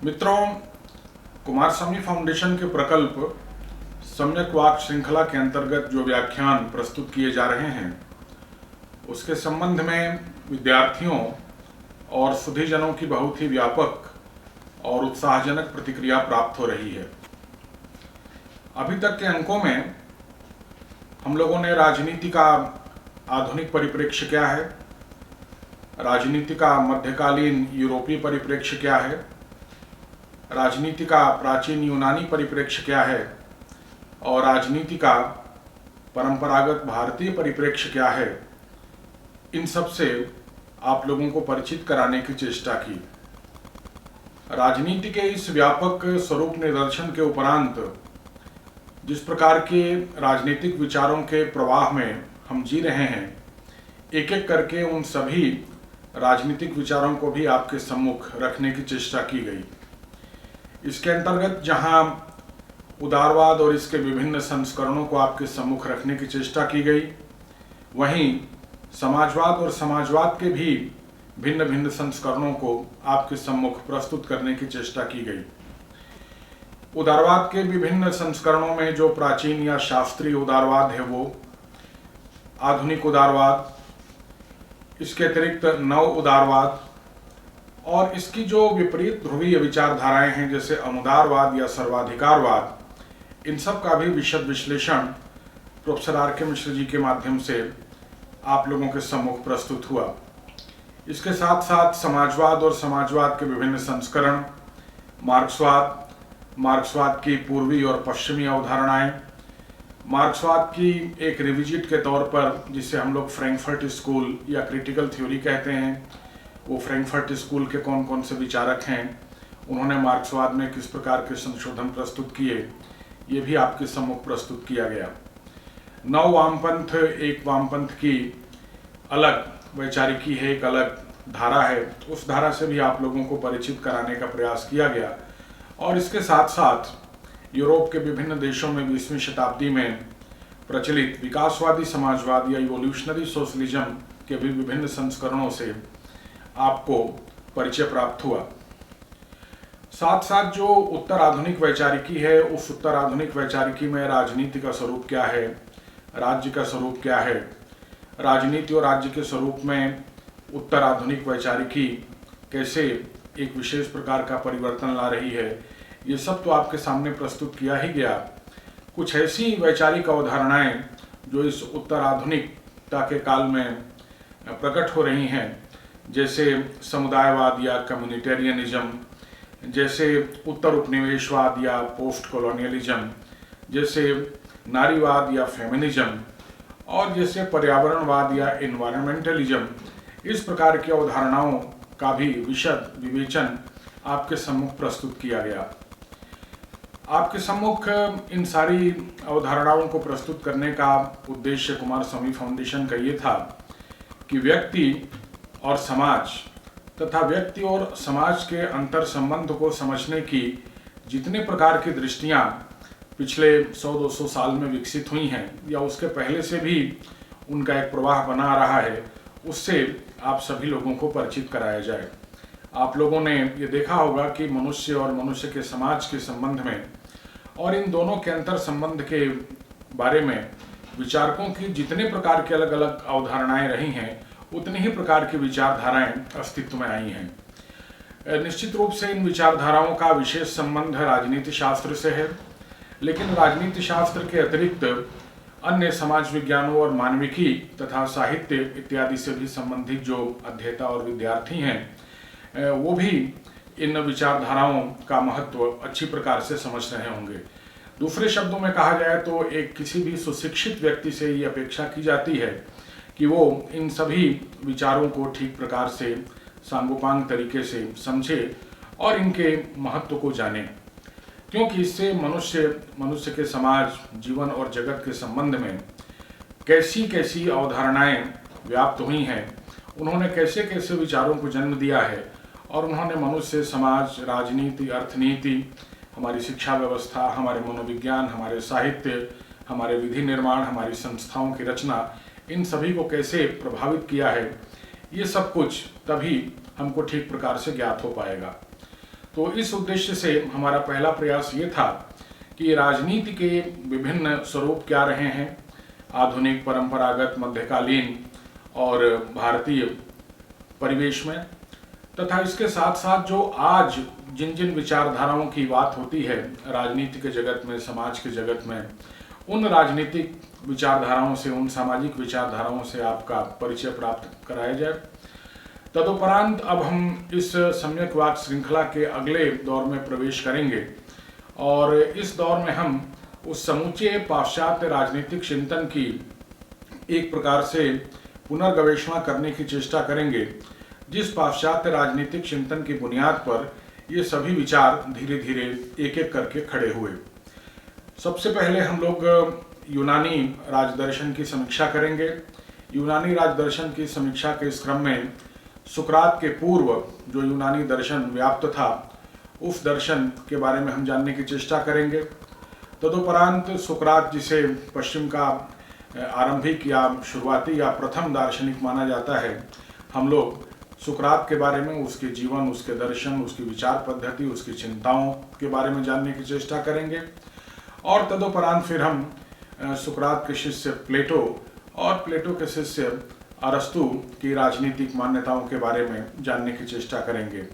मित्रों, कुमारस्वामी फाउंडेशन के प्रकल्प सम्यक वाक श्रृंखला के अंतर्गत जो व्याख्यान प्रस्तुत किए जा रहे हैं उसके संबंध में विद्यार्थियों और सुधीजनों की बहुत ही व्यापक और उत्साहजनक प्रतिक्रिया प्राप्त हो रही है। अभी तक के अंकों में हम लोगों ने राजनीति का आधुनिक परिप्रेक्ष्य क्या है, राजनीति का मध्यकालीन यूरोपीय परिप्रेक्ष्य क्या है, राजनीति का प्राचीन यूनानी परिप्रेक्ष्य क्या है और राजनीति का परंपरागत भारतीय परिप्रेक्ष्य क्या है, इन सब से आप लोगों को परिचित कराने की चेष्टा की। राजनीति के इस व्यापक स्वरूप निदर्शन के उपरांत जिस प्रकार के राजनीतिक विचारों के प्रवाह में हम जी रहे हैं, एक एक करके उन सभी राजनीतिक विचारों को भी आपके सम्मुख रखने की चेष्टा की गई। इसके अंतर्गत जहां उदारवाद और इसके विभिन्न संस्करणों को आपके सम्मुख रखने की चेष्टा की गई, वहीं समाजवाद और समाजवाद के भी भिन्न भिन्न संस्करणों को आपके सम्मुख प्रस्तुत करने की चेष्टा की गई। उदारवाद के विभिन्न संस्करणों में जो प्राचीन या शास्त्रीय उदारवाद है वो, आधुनिक उदारवाद, इसके अतिरिक्त नव उदारवाद और इसकी जो विपरीत ध्रुवीय विचारधाराएं हैं जैसे अमुदारवाद या सर्वाधिकारवाद, इन सब का भी विशद विश्लेषण प्रोफेसर आर.के. मिश्र जी के माध्यम से आप लोगों के सम्मुख प्रस्तुत हुआ। इसके साथ साथ समाजवाद और समाजवाद के विभिन्न संस्करण, मार्क्सवाद, मार्क्सवाद की पूर्वी और पश्चिमी अवधारणाएं, मार्क्सवाद की एक रिविजिट के तौर पर जिसे हम लोग फ्रैंकफर्ट स्कूल या क्रिटिकल थ्योरी कहते हैं, वो फ्रैंकफर्ट स्कूल के कौन कौन से विचारक हैं, उन्होंने मार्क्सवाद में किस प्रकार के संशोधन प्रस्तुत किए, ये भी आपके सम्मुख प्रस्तुत किया गया। नव वामपंथ एक वामपंथ की अलग वैचारिकी है, एक अलग धारा है, उस धारा से भी आप लोगों को परिचित कराने का प्रयास किया गया। और इसके साथ साथ यूरोप के विभिन्न देशों में 20वीं शताब्दी में प्रचलित विकासवादी समाजवाद या इवोल्यूशनरी सोशलिज्म के भी विभिन्न संस्करणों से आपको परिचय प्राप्त हुआ। साथ साथ जो उत्तर आधुनिक वैचारिकी है, उस उत्तर आधुनिक वैचारिकी में राजनीति का स्वरूप क्या है, राज्य का स्वरूप क्या है, राजनीति और राज्य के स्वरूप में उत्तर आधुनिक वैचारिकी कैसे एक विशेष प्रकार का परिवर्तन ला रही है, ये सब तो आपके सामने प्रस्तुत किया ही गया। कुछ ऐसी वैचारिक अवधारणाएं जो इस उत्तर आधुनिकता के काल में प्रकट हो रही हैं, जैसे समुदायवाद या कम्युनिटेरियनिज्म, जैसे उत्तर उपनिवेशवाद या पोस्ट कॉलोनियलिज्म, जैसे नारीवाद या फेमिनिज्म और जैसे पर्यावरणवाद या इन्वायरमेंटलिज्म, इस प्रकार की अवधारणाओं का भी विशद विवेचन आपके सम्मुख प्रस्तुत किया गया। आपके सम्मुख इन सारी अवधारणाओं को प्रस्तुत करने का उद्देश्य कुमारस्वामी फाउंडेशन का ये था कि व्यक्ति और समाज तथा व्यक्ति और समाज के अंतर संबंध को समझने की जितने प्रकार की दृष्टियां पिछले 100-200 साल में विकसित हुई हैं या उसके पहले से भी उनका एक प्रवाह बना रहा है, उससे आप सभी लोगों को परिचित कराया जाए। आप लोगों ने ये देखा होगा कि मनुष्य और मनुष्य के समाज के संबंध में और इन दोनों के अंतर संबंध के बारे में विचारकों की जितने प्रकार के अलग अलग अवधारणाएं रही हैं, उतनी ही प्रकार की विचारधाराएं अस्तित्व में आई हैं। निश्चित रूप से इन विचारधाराओं का विशेष संबंध राजनीति शास्त्र से है, लेकिन राजनीति शास्त्र के अतिरिक्त अन्य समाज विज्ञानों और मानविकी तथा साहित्य इत्यादि से भी संबंधित जो अध्येता और विद्यार्थी हैं, वो भी इन विचारधाराओं का महत्व अच्छी प्रकार से समझ रहे होंगे। दूसरे शब्दों में कहा जाए तो एक किसी भी सुशिक्षित व्यक्ति से ये अपेक्षा की जाती है कि वो इन सभी विचारों को ठीक प्रकार से सांगोपांग तरीके से समझे और इनके महत्व को जाने, क्योंकि इससे मनुष्य के समाज, जीवन और जगत के संबंध में कैसी कैसी अवधारणाएं व्याप्त हुई हैं, उन्होंने कैसे कैसे विचारों को जन्म दिया है और उन्होंने मनुष्य, समाज, राजनीति, अर्थनीति, हमारी शिक्षा व्यवस्था, हमारे मनोविज्ञान, हमारे साहित्य, हमारे विधि निर्माण, हमारी संस्थाओं की रचना, इन सभी को कैसे प्रभावित किया है, ये सब कुछ तभी हमको ठीक प्रकार से ज्ञात हो पाएगा। तो इस उद्देश्य से हमारा पहला प्रयास ये था कि राजनीति के विभिन्न स्वरूप क्या रहे हैं, आधुनिक, परंपरागत, मध्यकालीन और भारतीय परिवेश में, तथा इसके साथ साथ जो आज जिन जिन विचारधाराओं की बात होती है राजनीति के जगत में, समाज के जगत में, उन राजनीतिक विचारधाराओं से, उन सामाजिक विचारधाराओं से आपका परिचय प्राप्त कराया जाए। तदुपरांत अब हम इस सम्यकवाद श्रृंखला के अगले दौर में प्रवेश करेंगे और इस दौर में हम उस समूचे पाश्चात्य राजनीतिक चिंतन की एक प्रकार से पुनर्गवेषणा करने की चेष्टा करेंगे, जिस पाश्चात्य राजनीतिक चिंतन की बुनियाद पर ये सभी विचार धीरे धीरे एक एक करके खड़े हुए। सबसे पहले हम लोग यूनानी राजदर्शन की समीक्षा करेंगे। यूनानी राजदर्शन की समीक्षा के इस क्रम में सुकरात के पूर्व जो यूनानी दर्शन व्याप्त था, उस दर्शन के बारे में हम जानने की चेष्टा करेंगे। तदुपरांत सुकरात, जिसे पश्चिम का आरंभिक या शुरुआती या प्रथम दार्शनिक माना जाता है, हम लोग सुकरात के बारे में, उसके जीवन, उसके दर्शन, उसकी विचार पद्धति, उसकी चिंताओं के बारे में जानने की चेष्टा करेंगे। और तदुपरांत फिर हम सुकरात के शिष्य प्लेटो और प्लेटो के शिष्य अरस्तु की राजनीतिक मान्यताओं के बारे में जानने की चेष्टा करेंगे।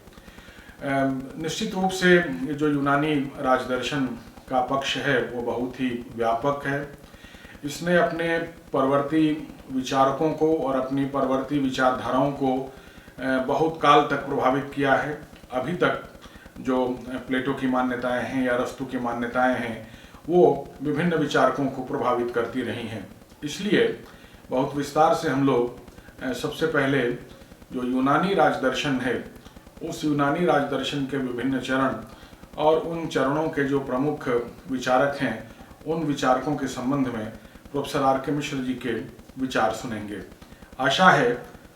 निश्चित रूप से ये जो यूनानी राजदर्शन का पक्ष है वो बहुत ही व्यापक है। इसने अपने परवर्ती विचारकों को और अपनी परवर्ती विचारधाराओं को बहुत काल तक प्रभावित किया है। अभी तक जो प्लेटो की मान्यताएं हैं या अरस्तु की मान्यताएं हैं, वो विभिन्न विचारकों को प्रभावित करती रही हैं। इसलिए बहुत विस्तार से हम लोग सबसे पहले जो यूनानी राजदर्शन है, उस यूनानी राजदर्शन के विभिन्न चरण और उन चरणों के जो प्रमुख विचारक हैं, उन विचारकों के संबंध में प्रोफेसर आर के मिश्र जी के विचार सुनेंगे। आशा है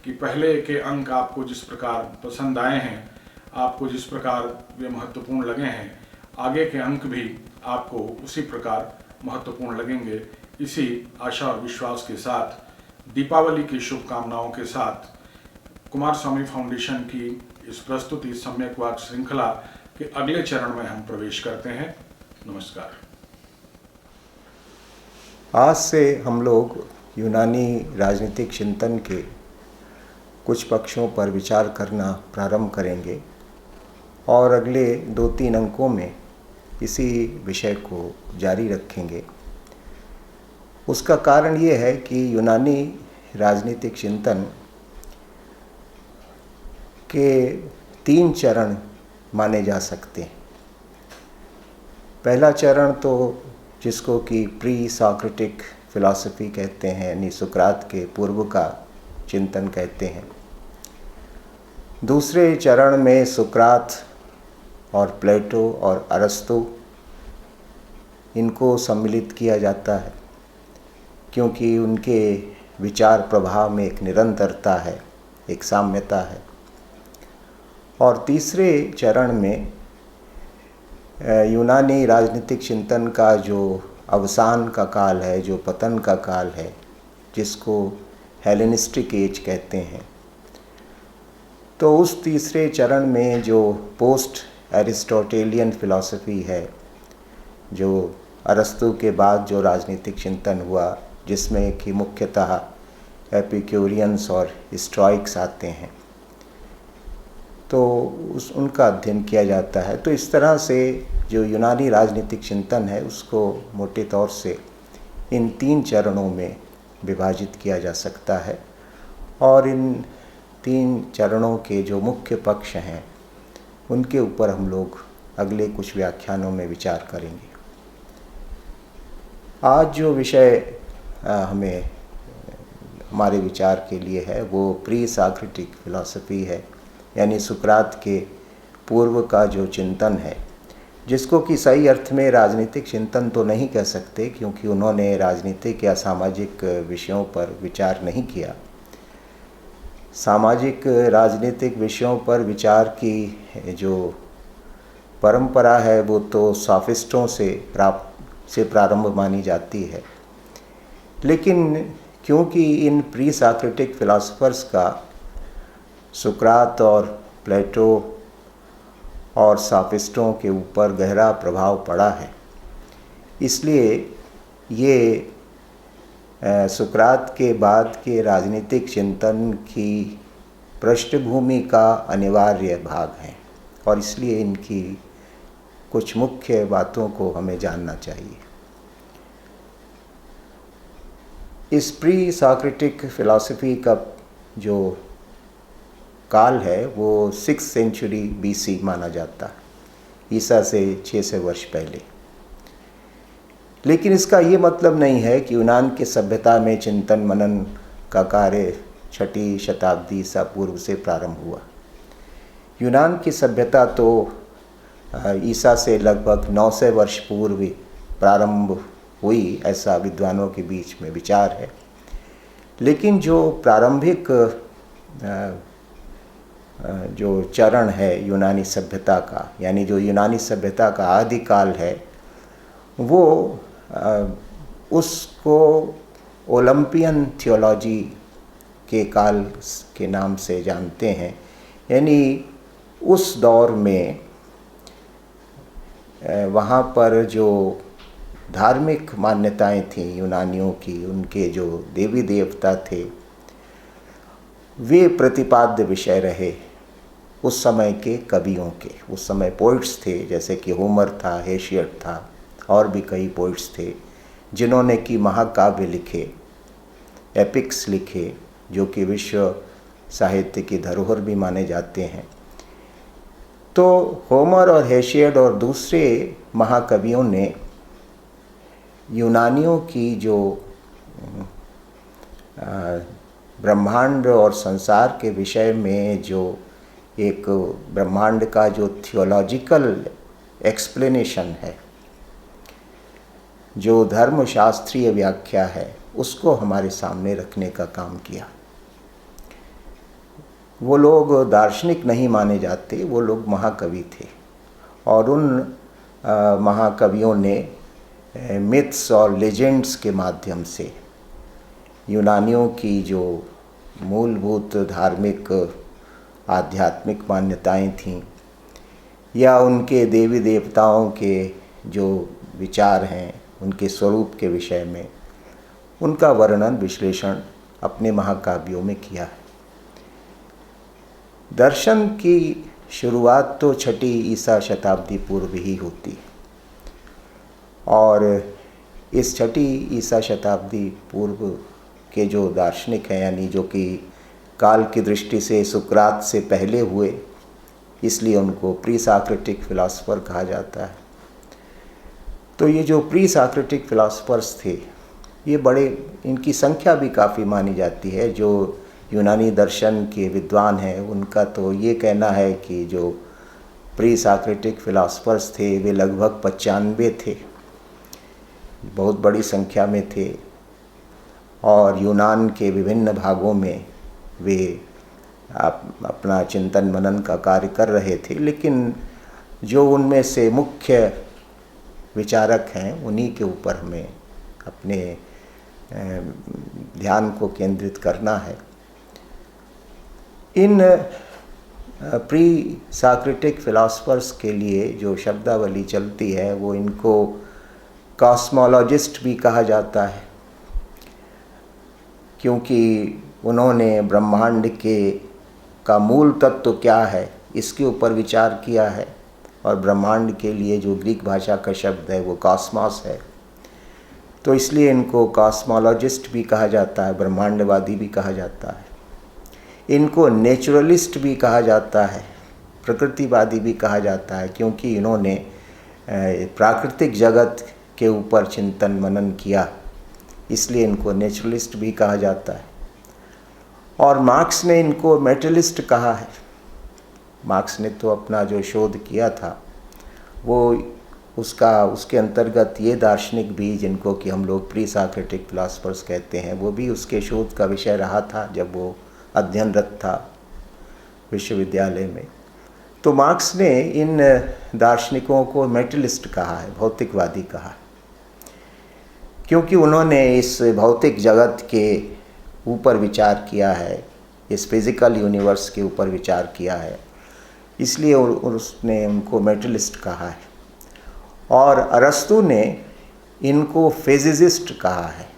कि पहले के अंक आपको जिस प्रकार पसंद आए हैं, आपको जिस प्रकार वे महत्वपूर्ण लगे हैं, आगे के अंक भी आपको उसी प्रकार महत्वपूर्ण लगेंगे। इसी आशा और विश्वास के साथ, दीपावली की शुभकामनाओं के साथ, कुमार स्वामी फाउंडेशन की इस प्रस्तुति सम्यकवाद श्रृंखला के अगले चरण में हम प्रवेश करते हैं। नमस्कार। आज से हम लोग यूनानी राजनीतिक चिंतन के कुछ पक्षों पर विचार करना प्रारंभ करेंगे और अगले 2-3 अंकों में इसी विषय को जारी रखेंगे। उसका कारण ये है कि यूनानी राजनीतिक चिंतन के 3 चरण माने जा सकते हैं। पहला चरण तो जिसको कि प्री सॉक्रेटिक फिलॉसफी कहते हैं, यानी सुकरात के पूर्व का चिंतन कहते हैं। दूसरे चरण में सुकरात और प्लेटो और अरस्तु, इनको सम्मिलित किया जाता है क्योंकि उनके विचार प्रभाव में एक निरंतरता है, एक साम्यता है। और तीसरे चरण में यूनानी राजनीतिक चिंतन का जो अवसान का काल है, जो पतन का काल है, जिसको हेलेनिस्टिक एज कहते हैं, तो उस तीसरे चरण में जो पोस्ट एरिस्टोटेलियन फिलॉसफी है, जो अरस्तु के बाद जो राजनीतिक चिंतन हुआ, जिसमें कि मुख्यतः एपिक्यूरियंस और स्टोइक्स आते हैं, तो उनका अध्ययन किया जाता है। तो इस तरह से जो यूनानी राजनीतिक चिंतन है उसको मोटे तौर से इन 3 चरणों में विभाजित किया जा सकता है और इन 3 चरणों के जो मुख्य पक्ष हैं उनके ऊपर हम लोग अगले कुछ व्याख्यानों में विचार करेंगे। आज जो विषय हमें हमारे विचार के लिए है वो प्री सॉक्रेटिक फिलॉसफी है, यानी सुकरात के पूर्व का जो चिंतन है, जिसको कि सही अर्थ में राजनीतिक चिंतन तो नहीं कह सकते क्योंकि उन्होंने राजनीतिक या सामाजिक विषयों पर विचार नहीं किया। सामाजिक राजनीतिक विषयों पर विचार की जो परंपरा है वो तो सॉफिस्टों से प्रारंभ मानी जाती है। लेकिन क्योंकि इन प्री सॉक्रेटिक फिलॉसफर्स का सुकरात और प्लेटो और सॉफिस्टों के ऊपर गहरा प्रभाव पड़ा है। इसलिए ये सुकरात के बाद के राजनीतिक चिंतन की पृष्ठभूमि का अनिवार्य भाग है और इसलिए इनकी कुछ मुख्य बातों को हमें जानना चाहिए। इस प्री सॉक्रेटिक फिलॉसफी का जो काल है वो 6th सेंचुरी BC माना जाता है, ईसा से 600 वर्ष पहले। लेकिन इसका ये मतलब नहीं है कि यूनान की सभ्यता में चिंतन मनन का कार्य 6ठी शताब्दी ईसा पूर्व से प्रारंभ हुआ। यूनान की सभ्यता तो ईसा से लगभग 900 वर्ष पूर्व प्रारंभ हुई, ऐसा विद्वानों के बीच में विचार है। लेकिन जो प्रारंभिक जो चरण है यूनानी सभ्यता का, यानी जो यूनानी सभ्यता का आदिकाल है, वो उसको ओलंपियन थियोलॉजी के काल के नाम से जानते हैं। यानी उस दौर में वहाँ पर जो धार्मिक मान्यताएं थीं यूनानियों की, उनके जो देवी देवता थे, वे प्रतिपाद्य विषय रहे उस समय के कवियों के। उस समय पोइट्स थे, जैसे कि होमर था, हेशियड था, और भी कई पोइट्स थे जिन्होंने कि महाकाव्य लिखे, एपिक्स लिखे, जो कि विश्व साहित्य की धरोहर भी माने जाते हैं। तो होमर और हेशियड और दूसरे महाकवियों ने यूनानियों की जो ब्रह्मांड और संसार के विषय में जो एक ब्रह्मांड का जो थियोलॉजिकल एक्सप्लेनेशन है, जो धर्मशास्त्रीय व्याख्या है, उसको हमारे सामने रखने का काम किया। वो लोग दार्शनिक नहीं माने जाते, वो लोग महाकवि थे और उन महाकवियों ने मिथ्स और लेजेंड्स के माध्यम से यूनानियों की जो मूलभूत धार्मिक आध्यात्मिक मान्यताएं थीं या उनके देवी देवताओं के जो विचार हैं, उनके स्वरूप के विषय में उनका वर्णन विश्लेषण अपने महाकाव्यों में किया है। दर्शन की शुरुआत तो 6ठी ईसा शताब्दी पूर्व ही होती है और इस 6ठी ईसा शताब्दी पूर्व के जो दार्शनिक हैं, यानी जो कि काल की दृष्टि से सुकरात से पहले हुए, इसलिए उनको प्री सॉक्रेटिक फिलॉसफर कहा जाता है। तो ये जो प्री सॉक्रेटिक फिलॉसफर्स थे, ये बड़े, इनकी संख्या भी काफ़ी मानी जाती है। जो यूनानी दर्शन के विद्वान हैं, उनका तो ये कहना है कि जो प्री सॉक्रेटिक फिलॉसफर्स थे वे लगभग 95 थे, बहुत बड़ी संख्या में थे और यूनान के विभिन्न भागों में वे अपना चिंतन मनन का कार्य कर रहे थे। लेकिन जो उनमें से मुख्य विचारक हैं, उन्हीं के ऊपर हमें अपने ध्यान को केंद्रित करना है। इन प्री सॉक्रेटिक फिलॉसफर्स के लिए जो शब्दावली चलती है, वो इनको कॉस्मोलॉजिस्ट भी कहा जाता है, क्योंकि उन्होंने ब्रह्मांड का मूल तत्व क्या है इसके ऊपर विचार किया है और ब्रह्मांड के लिए जो ग्रीक भाषा का शब्द है वो कॉस्मॉस है। तो इसलिए इनको कॉस्मोलॉजिस्ट भी कहा जाता है, ब्रह्मांडवादी भी कहा जाता है। इनको नेचुरलिस्ट भी कहा जाता है, प्रकृतिवादी भी कहा जाता है, क्योंकि इन्होंने प्राकृतिक जगत के ऊपर चिंतन मनन किया, इसलिए इनको नेचुरलिस्ट भी कहा जाता है। और मार्क्स ने इनको मेटलिस्ट कहा है। मार्क्स ने तो अपना जो शोध किया था वो उसके अंतर्गत ये दार्शनिक भी, जिनको कि हम लोग प्री सॉक्रेटिक फिलॉसफर्स कहते हैं, वो भी उसके शोध का विषय रहा था जब वो अध्ययनरत था विश्वविद्यालय में। तो मार्क्स ने इन दार्शनिकों को मेटलिस्ट कहा है, भौतिकवादी कहा है, क्योंकि उन्होंने इस भौतिक जगत के ऊपर विचार किया है, इस फिज़िकल यूनिवर्स के ऊपर विचार किया है, इसलिए उसने उनको मेटलिस्ट कहा है। और अरस्तु ने इनको फिजिसिस्ट कहा है,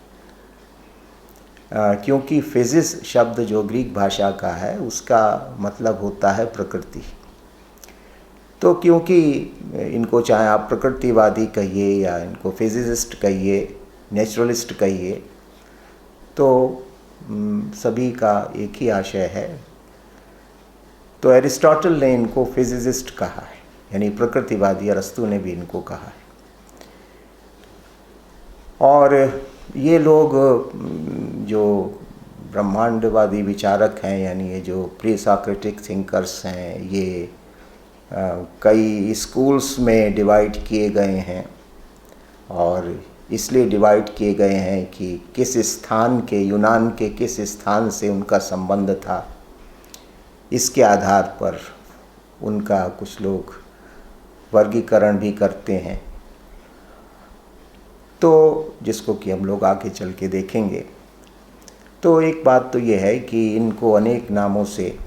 क्योंकि फिजिस शब्द जो ग्रीक भाषा का है उसका मतलब होता है प्रकृति। तो क्योंकि इनको चाहे आप प्रकृतिवादी कहिए या इनको फिजिसिस्ट कहिए, नेचुरलिस्ट कहिए, तो सभी का एक ही आशय है। तो एरिस्टोटल ने इनको फिजिसिस्ट कहा है, यानी प्रकृतिवादी। अरस्तु ने भी इनको कहा है। और ये लोग जो ब्रह्मांडवादी विचारक हैं, यानी ये जो प्री सॉक्रेटिक थिंकर्स हैं, ये कई स्कूल्स में डिवाइड किए गए हैं। और इसलिए डिवाइड किए गए हैं कि किस स्थान के, यूनान के किस स्थान से उनका संबंध था, इसके आधार पर उनका कुछ लोग वर्गीकरण भी करते हैं, तो जिसको कि हम लोग आगे चल के देखेंगे। तो एक बात तो ये है कि इनको अनेक नामों से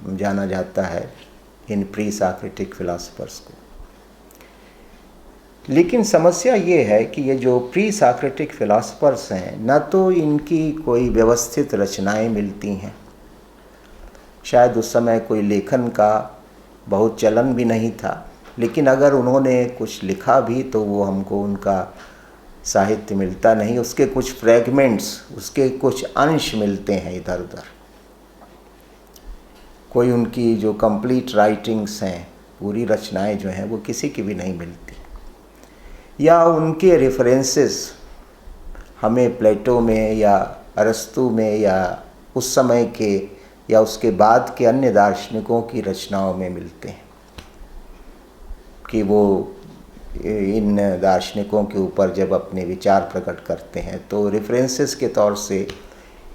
जाना जाता है, इन प्री सॉक्रेटिक फिलोसफर्स को। लेकिन समस्या ये है कि ये जो प्री सॉक्रेटिक फिलोसफर्स हैं, न तो इनकी कोई व्यवस्थित रचनाएं मिलती हैं, शायद उस समय कोई लेखन का बहुत चलन भी नहीं था, लेकिन अगर उन्होंने कुछ लिखा भी तो वो हमको उनका साहित्य मिलता नहीं, उसके कुछ फ्रैगमेंट्स, उसके कुछ अंश मिलते हैं इधर उधर। कोई उनकी जो कंप्लीट राइटिंग्स हैं, पूरी रचनाएं जो हैं, वो किसी की भी नहीं मिलती। या उनके रेफरेंसेस हमें प्लेटो में या अरस्तु में या उस समय के या उसके बाद के अन्य दार्शनिकों की रचनाओं में मिलते हैं, कि वो इन दार्शनिकों के ऊपर जब अपने विचार प्रकट करते हैं तो रेफरेंसेस के तौर से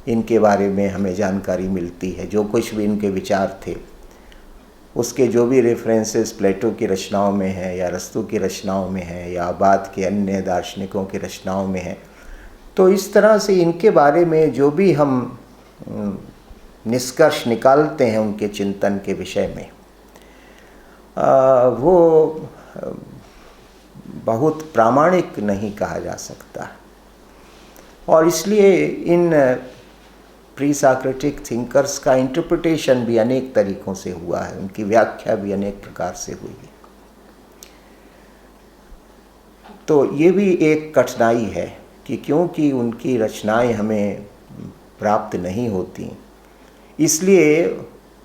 इनके बारे में हमें जानकारी मिलती है। जो कुछ भी इनके विचार थे, उसके जो भी रेफरेंसेस प्लेटो की रचनाओं में हैं या अरस्तु की रचनाओं में हैं या बाद के अन्य दार्शनिकों की रचनाओं में हैं, तो इस तरह से इनके बारे में जो भी हम निष्कर्ष निकालते हैं उनके चिंतन के विषय में, वो बहुत प्रामाणिक नहीं कहा जा सकता। और इसलिए इन प्री सॉक्रेटिक थिंकर्स का इंटरप्रिटेशन भी अनेक तरीक़ों से हुआ है, उनकी व्याख्या भी अनेक प्रकार से हुई है। तो ये भी एक कठिनाई है कि क्योंकि उनकी रचनाएं हमें प्राप्त नहीं होती, इसलिए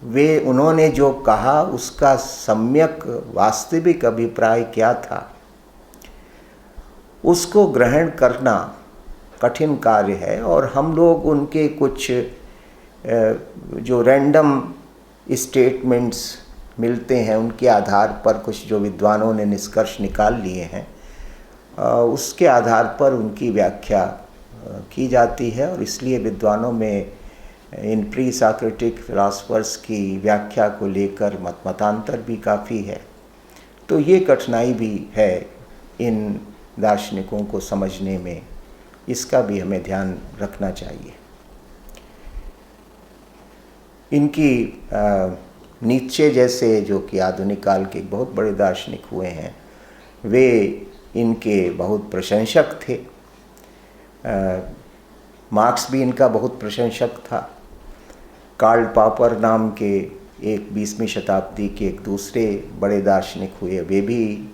वे उन्होंने जो कहा उसका सम्यक वास्तविक अभिप्राय क्या था, उसको ग्रहण करना कठिन कार्य है। और हम लोग उनके कुछ जो रैंडम स्टेटमेंट्स मिलते हैं, उनके आधार पर कुछ जो विद्वानों ने निष्कर्ष निकाल लिए हैं, उसके आधार पर उनकी व्याख्या की जाती है। और इसलिए विद्वानों में इन प्री सॉक्रेटिक फिलोसफर्स की व्याख्या को लेकर मतांतर भी काफ़ी है। तो ये कठिनाई भी है इन दार्शनिकों को समझने में, इसका भी हमें ध्यान रखना चाहिए। इनकी नीत्शे जैसे जो कि आधुनिक काल के बहुत बड़े दार्शनिक हुए हैं, वे इनके बहुत प्रशंसक थे। मार्क्स भी इनका बहुत प्रशंसक था। कार्ल पॉपर नाम के एक 20वीं शताब्दी के एक दूसरे बड़े दार्शनिक हुए, वे भी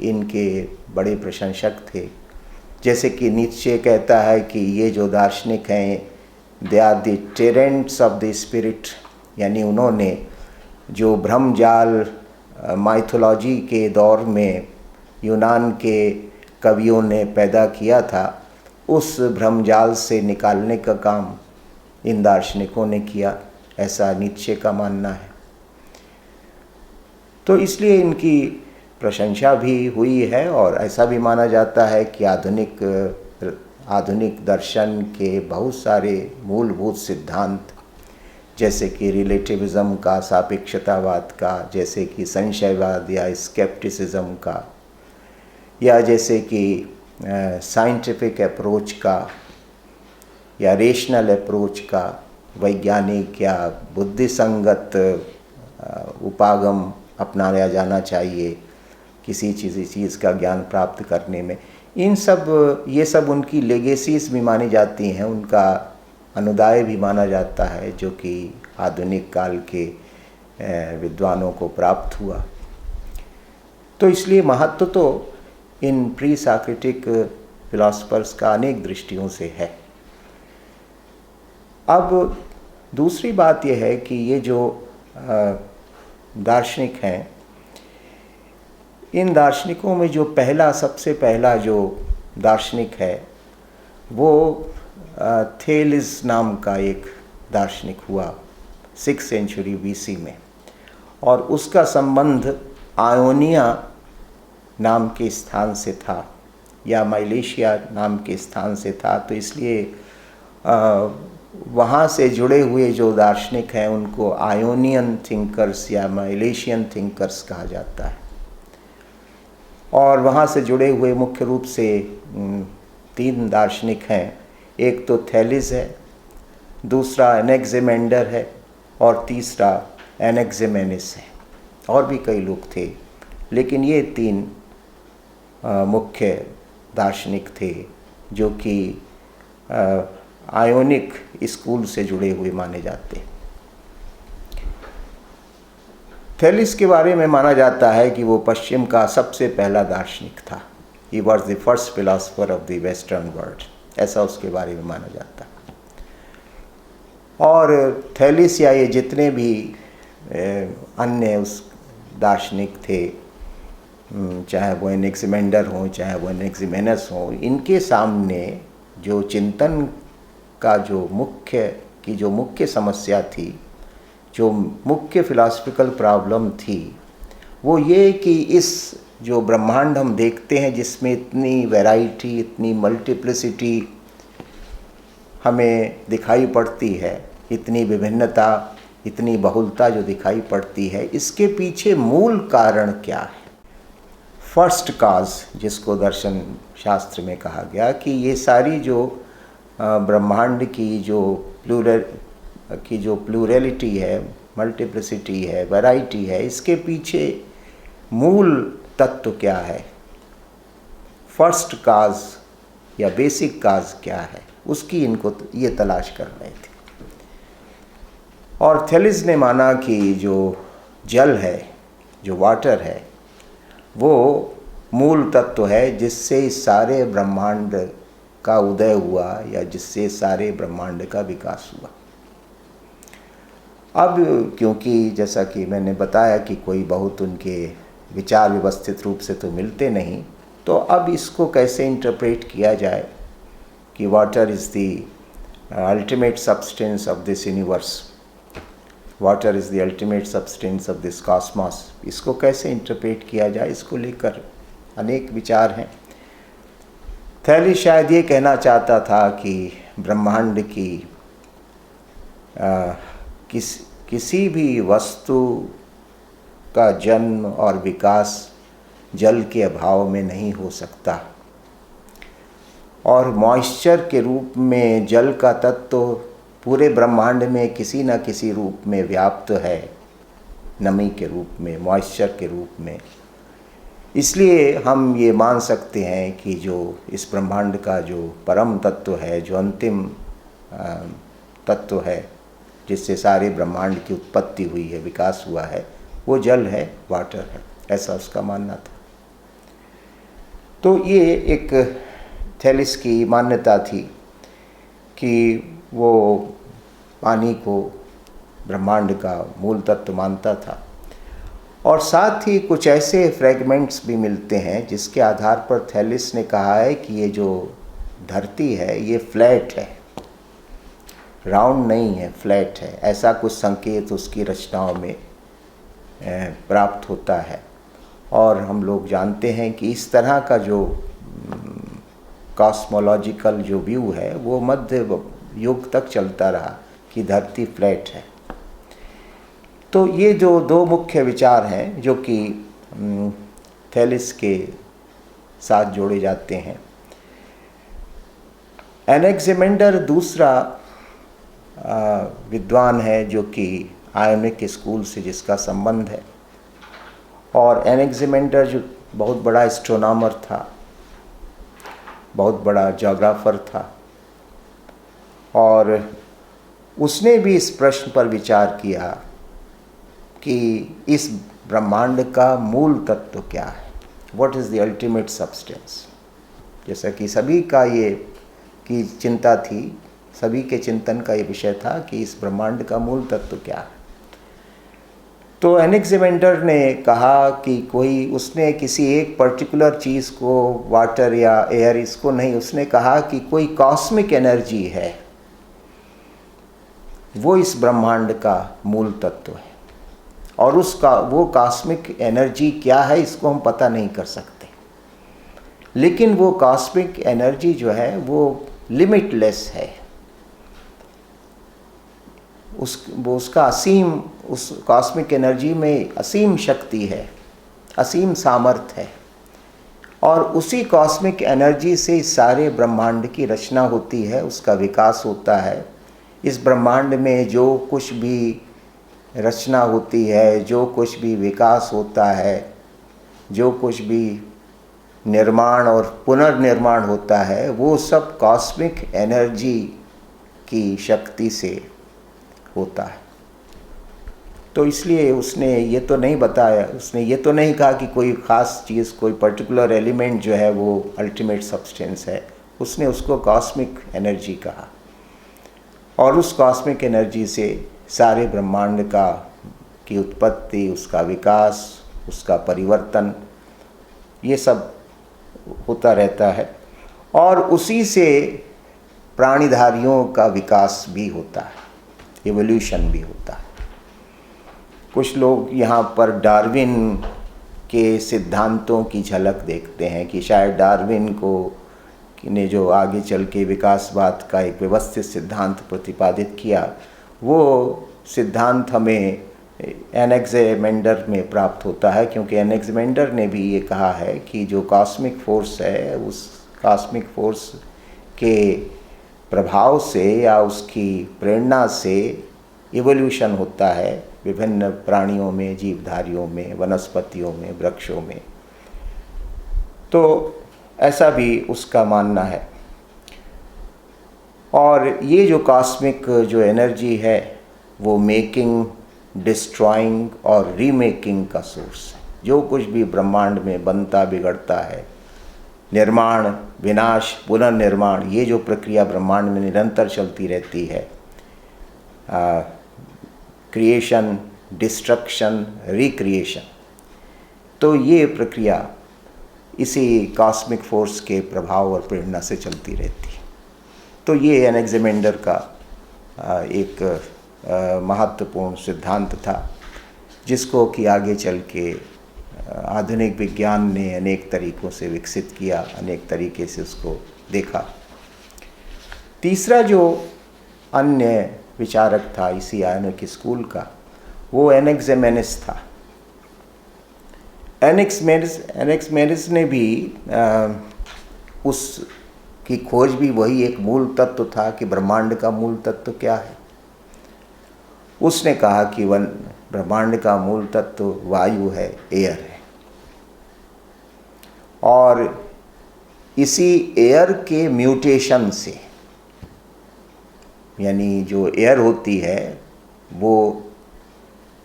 इनके बड़े प्रशंसक थे। जैसे कि नीत्शे कहता है कि ये जो दार्शनिक हैं, they are the torrents of the spirit, यानी उन्होंने जो भ्रमजाल माइथोलॉजी के दौर में यूनान के कवियों ने पैदा किया था, उस भ्रमजाल से निकालने का काम इन दार्शनिकों ने किया, ऐसा नीत्शे का मानना है। तो इसलिए इनकी प्रशंसा भी हुई है। और ऐसा भी माना जाता है कि आधुनिक दर्शन के बहुत सारे मूलभूत सिद्धांत, जैसे कि रिलेटिविज़म का, सापेक्षतावाद का, जैसे कि संशयवाद या स्केप्टिसिज्म का, या जैसे कि साइंटिफिक अप्रोच का या रेशनल अप्रोच का, वैज्ञानिक या बुद्धिसंगत उपागम अपनाया जाना चाहिए किसी चीज़ का ज्ञान प्राप्त करने में। ये सब उनकी लेगेसीज भी मानी जाती हैं, उनका अनुदाय भी माना जाता है, जो कि आधुनिक काल के विद्वानों को प्राप्त हुआ। तो इसलिए महत्व तो इन प्री सॉक्रेटिक फिलॉसफर्स का अनेक दृष्टियों से है। अब दूसरी बात यह है कि ये जो दार्शनिक हैं, इन दार्शनिकों में जो सबसे पहला जो दार्शनिक है वो थेलिस नाम का एक दार्शनिक हुआ 6th सेंचुरी BC में, और उसका संबंध आयोनिया नाम के स्थान से था या माइलेशिया नाम के स्थान से था। तो इसलिए वहाँ से जुड़े हुए जो दार्शनिक हैं उनको आयोनियन थिंकर्स या माइलेशियन थिंकर्स कहा जाता है। और वहाँ से जुड़े हुए मुख्य रूप से 3 दार्शनिक हैं। एक तो थेलिस है, दूसरा एनेक्सिमेंडर है और तीसरा एनेक्सिमेनिस है। और भी कई लोग थे, लेकिन ये 3 मुख्य दार्शनिक थे जो कि आयोनिक स्कूल से जुड़े हुए माने जाते। थेलिस के बारे में माना जाता है कि वो पश्चिम का सबसे पहला दार्शनिक था। He was the first philosopher of the western world, ऐसा उसके बारे में माना जाता है। और थेलिस या ये जितने भी अन्य उस दार्शनिक थे, चाहे वो एनेक्सिमेंडर हों चाहे वो एनेक्सिमेनस हों, इनके सामने जो चिंतन का जो मुख्य समस्या थी, जो मुख्य फिलॉसफिकल प्रॉब्लम थी, वो ये कि इस जो ब्रह्मांड हम देखते हैं जिसमें इतनी वैरायटी, इतनी मल्टीप्लिसिटी हमें दिखाई पड़ती है, इतनी विभिन्नता, इतनी बहुलता जो दिखाई पड़ती है, इसके पीछे मूल कारण क्या है? फर्स्ट काज, जिसको दर्शन शास्त्र में कहा गया कि ये सारी जो ब्रह्मांड की जो प्लूरलिटी है, मल्टीप्लिसिटी है, वैरायटी है, इसके पीछे मूल तत्व क्या है? फर्स्ट काज या बेसिक काज क्या है? उसकी इनको ये तलाश कर रहे थे। और थेलिस ने माना कि जो जल है, जो वाटर है, वो मूल तत्व है जिससे इस सारे ब्रह्मांड का उदय हुआ या जिससे सारे ब्रह्मांड का विकास हुआ। अब क्योंकि जैसा कि मैंने बताया कि कोई बहुत उनके विचार व्यवस्थित रूप से तो मिलते नहीं, तो अब इसको कैसे इंटरप्रेट किया जाए कि water is the ultimate substance of this universe, water is the ultimate substance of this Cosmos, इसको कैसे इंटरप्रेट किया जाए, इसको लेकर अनेक विचार हैं। थेलिस शायद ये कहना चाहता था कि ब्रह्मांड की किसी भी वस्तु का जन्म और विकास जल के अभाव में नहीं हो सकता, और मॉइस्चर के रूप में जल का तत्व पूरे ब्रह्मांड में किसी न किसी रूप में व्याप्त है, नमी के रूप में, मॉइस्चर के रूप में। इसलिए हम ये मान सकते हैं कि जो इस ब्रह्मांड का जो परम तत्व है, जो अंतिम तत्व है जिससे सारे ब्रह्मांड की उत्पत्ति हुई है, विकास हुआ है, वो जल है, वाटर है, ऐसा उसका मानना था। तो ये एक थेलिस की मान्यता थी कि वो पानी को ब्रह्मांड का मूल तत्व मानता था। और साथ ही कुछ ऐसे फ्रेगमेंट्स भी मिलते हैं जिसके आधार पर थेलिस ने कहा है कि ये जो धरती है ये फ्लैट है, राउंड नहीं है, फ्लैट है। ऐसा कुछ संकेत उसकी रचनाओं में प्राप्त होता है। और हम लोग जानते हैं कि इस तरह का जो कॉस्मोलॉजिकल जो व्यू है वो मध्य युग तक चलता रहा कि धरती फ्लैट है। तो ये जो 2 मुख्य विचार हैं जो कि थेलिस के साथ जोड़े जाते हैं। एनेक्सिमेंडर दूसरा विद्वान है जो कि आयोनिक स्कूल से जिसका संबंध है। और एनेक्सिमेंडर जो बहुत बड़ा एस्ट्रोनॉमर था, बहुत बड़ा ज्योग्राफर था, और उसने भी इस प्रश्न पर विचार किया कि इस ब्रह्मांड का मूल तत्व क्या है, what is the ultimate substance. जैसा कि सभी का ये की चिंता थी, सभी के चिंतन का ये विषय था कि इस ब्रह्मांड का मूल तत्व क्या है। तो एनेक्सिमेंडर ने कहा कि उसने किसी एक पर्टिकुलर चीज़ को, वाटर या एयर, इसको नहीं, उसने कहा कि कोई कॉस्मिक एनर्जी है, वो इस ब्रह्मांड का मूल तत्व है। और वो कॉस्मिक एनर्जी क्या है इसको हम पता नहीं कर सकते, लेकिन वो कॉस्मिक एनर्जी जो है वो लिमिटलेस है। उसका असीम, उस कॉस्मिक एनर्जी में असीम शक्ति है, असीम सामर्थ्य है, और उसी कॉस्मिक एनर्जी से इस सारे ब्रह्मांड की रचना होती है, उसका विकास होता है। इस ब्रह्मांड में जो कुछ भी रचना होती है, जो कुछ भी विकास होता है, जो कुछ भी निर्माण और पुनर्निर्माण होता है, वो सब कॉस्मिक एनर्जी की शक्ति से होता है। तो इसलिए उसने ये तो नहीं बताया, उसने ये तो नहीं कहा कि कोई ख़ास चीज़, कोई पर्टिकुलर एलिमेंट जो है वो अल्टीमेट सब्सटेंस है। उसने उसको कॉस्मिक एनर्जी कहा, और उस कॉस्मिक एनर्जी से सारे ब्रह्मांड की उत्पत्ति, उसका विकास, उसका परिवर्तन, ये सब होता रहता है। और उसी से प्राणीधारियों का विकास भी होता है, एवोल्यूशन भी होता है। कुछ लोग यहाँ पर डार्विन के सिद्धांतों की झलक देखते हैं कि शायद डार्विन ने जो आगे चल के विकासवाद का एक व्यवस्थित सिद्धांत प्रतिपादित किया, वो सिद्धांत हमें एनेक्सिमेंडर में प्राप्त होता है, क्योंकि एनेक्सिमेंडर ने भी ये कहा है कि जो कॉस्मिक फोर्स है, उस कॉस्मिक फोर्स के प्रभाव से या उसकी प्रेरणा से इवोल्यूशन होता है विभिन्न प्राणियों में, जीवधारियों में, वनस्पतियों में, वृक्षों में। तो ऐसा भी उसका मानना है। और ये जो कॉस्मिक जो एनर्जी है वो मेकिंग, डिस्ट्रॉइंग और रीमेकिंग का सोर्स है। जो कुछ भी ब्रह्मांड में बनता बिगड़ता है, निर्माण, विनाश, पुनर्निर्माण, ये जो प्रक्रिया ब्रह्मांड में निरंतर चलती रहती है, क्रिएशन, डिस्ट्रक्शन, रिक्रिएशन, तो ये प्रक्रिया इसी कॉस्मिक फोर्स के प्रभाव और प्रेरणा से चलती रहती है। तो ये एनेक्सिमेंडर का एक महत्वपूर्ण सिद्धांत था, जिसको कि आगे चल के आधुनिक विज्ञान ने अनेक तरीक़ों से विकसित किया, अनेक तरीके से उसको देखा। तीसरा जो अन्य विचारक था इसी आयोनिक स्कूल का, वो एनेक्सिमेनिस था। एनेक्सिमेनिस ने भी उसकी खोज भी वही एक मूल तत्व था कि ब्रह्मांड का मूल तत्व क्या है। उसने कहा कि ब्रह्मांड का मूल तत्व वायु है, एयर है, और इसी एयर के म्यूटेशन से, यानी जो एयर होती है वो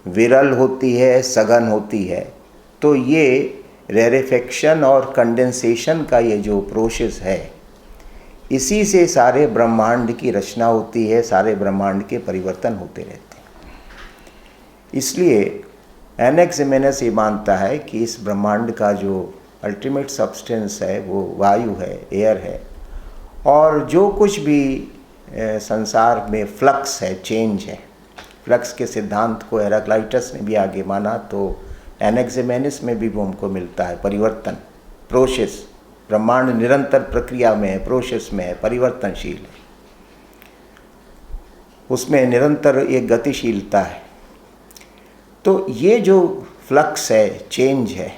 विरल होती है, सघन होती है, तो ये रेरेफेक्शन और कंडेंसेशन का ये जो प्रोसेस है, इसी से सारे ब्रह्मांड की रचना होती है, सारे ब्रह्मांड के परिवर्तन होते रहते हैं। इसलिए एनेक्सिमेनिस ये मानता है कि इस ब्रह्मांड का जो अल्टीमेट सब्सटेंस है वो वायु है, एयर है, और जो कुछ भी संसार में फ्लक्स है, चेंज है, फ्लक्स के सिद्धांत को हेराक्लाइटस ने भी आगे माना, तो एनेक्सिमेनिस में भी वो हमको मिलता है। परिवर्तन, प्रोसेस, ब्रह्मांड निरंतर प्रक्रिया में है, प्रोसेस में है, परिवर्तनशील है, उसमें निरंतर एक गतिशीलता है। तो ये जो फ्लक्स है, चेंज है,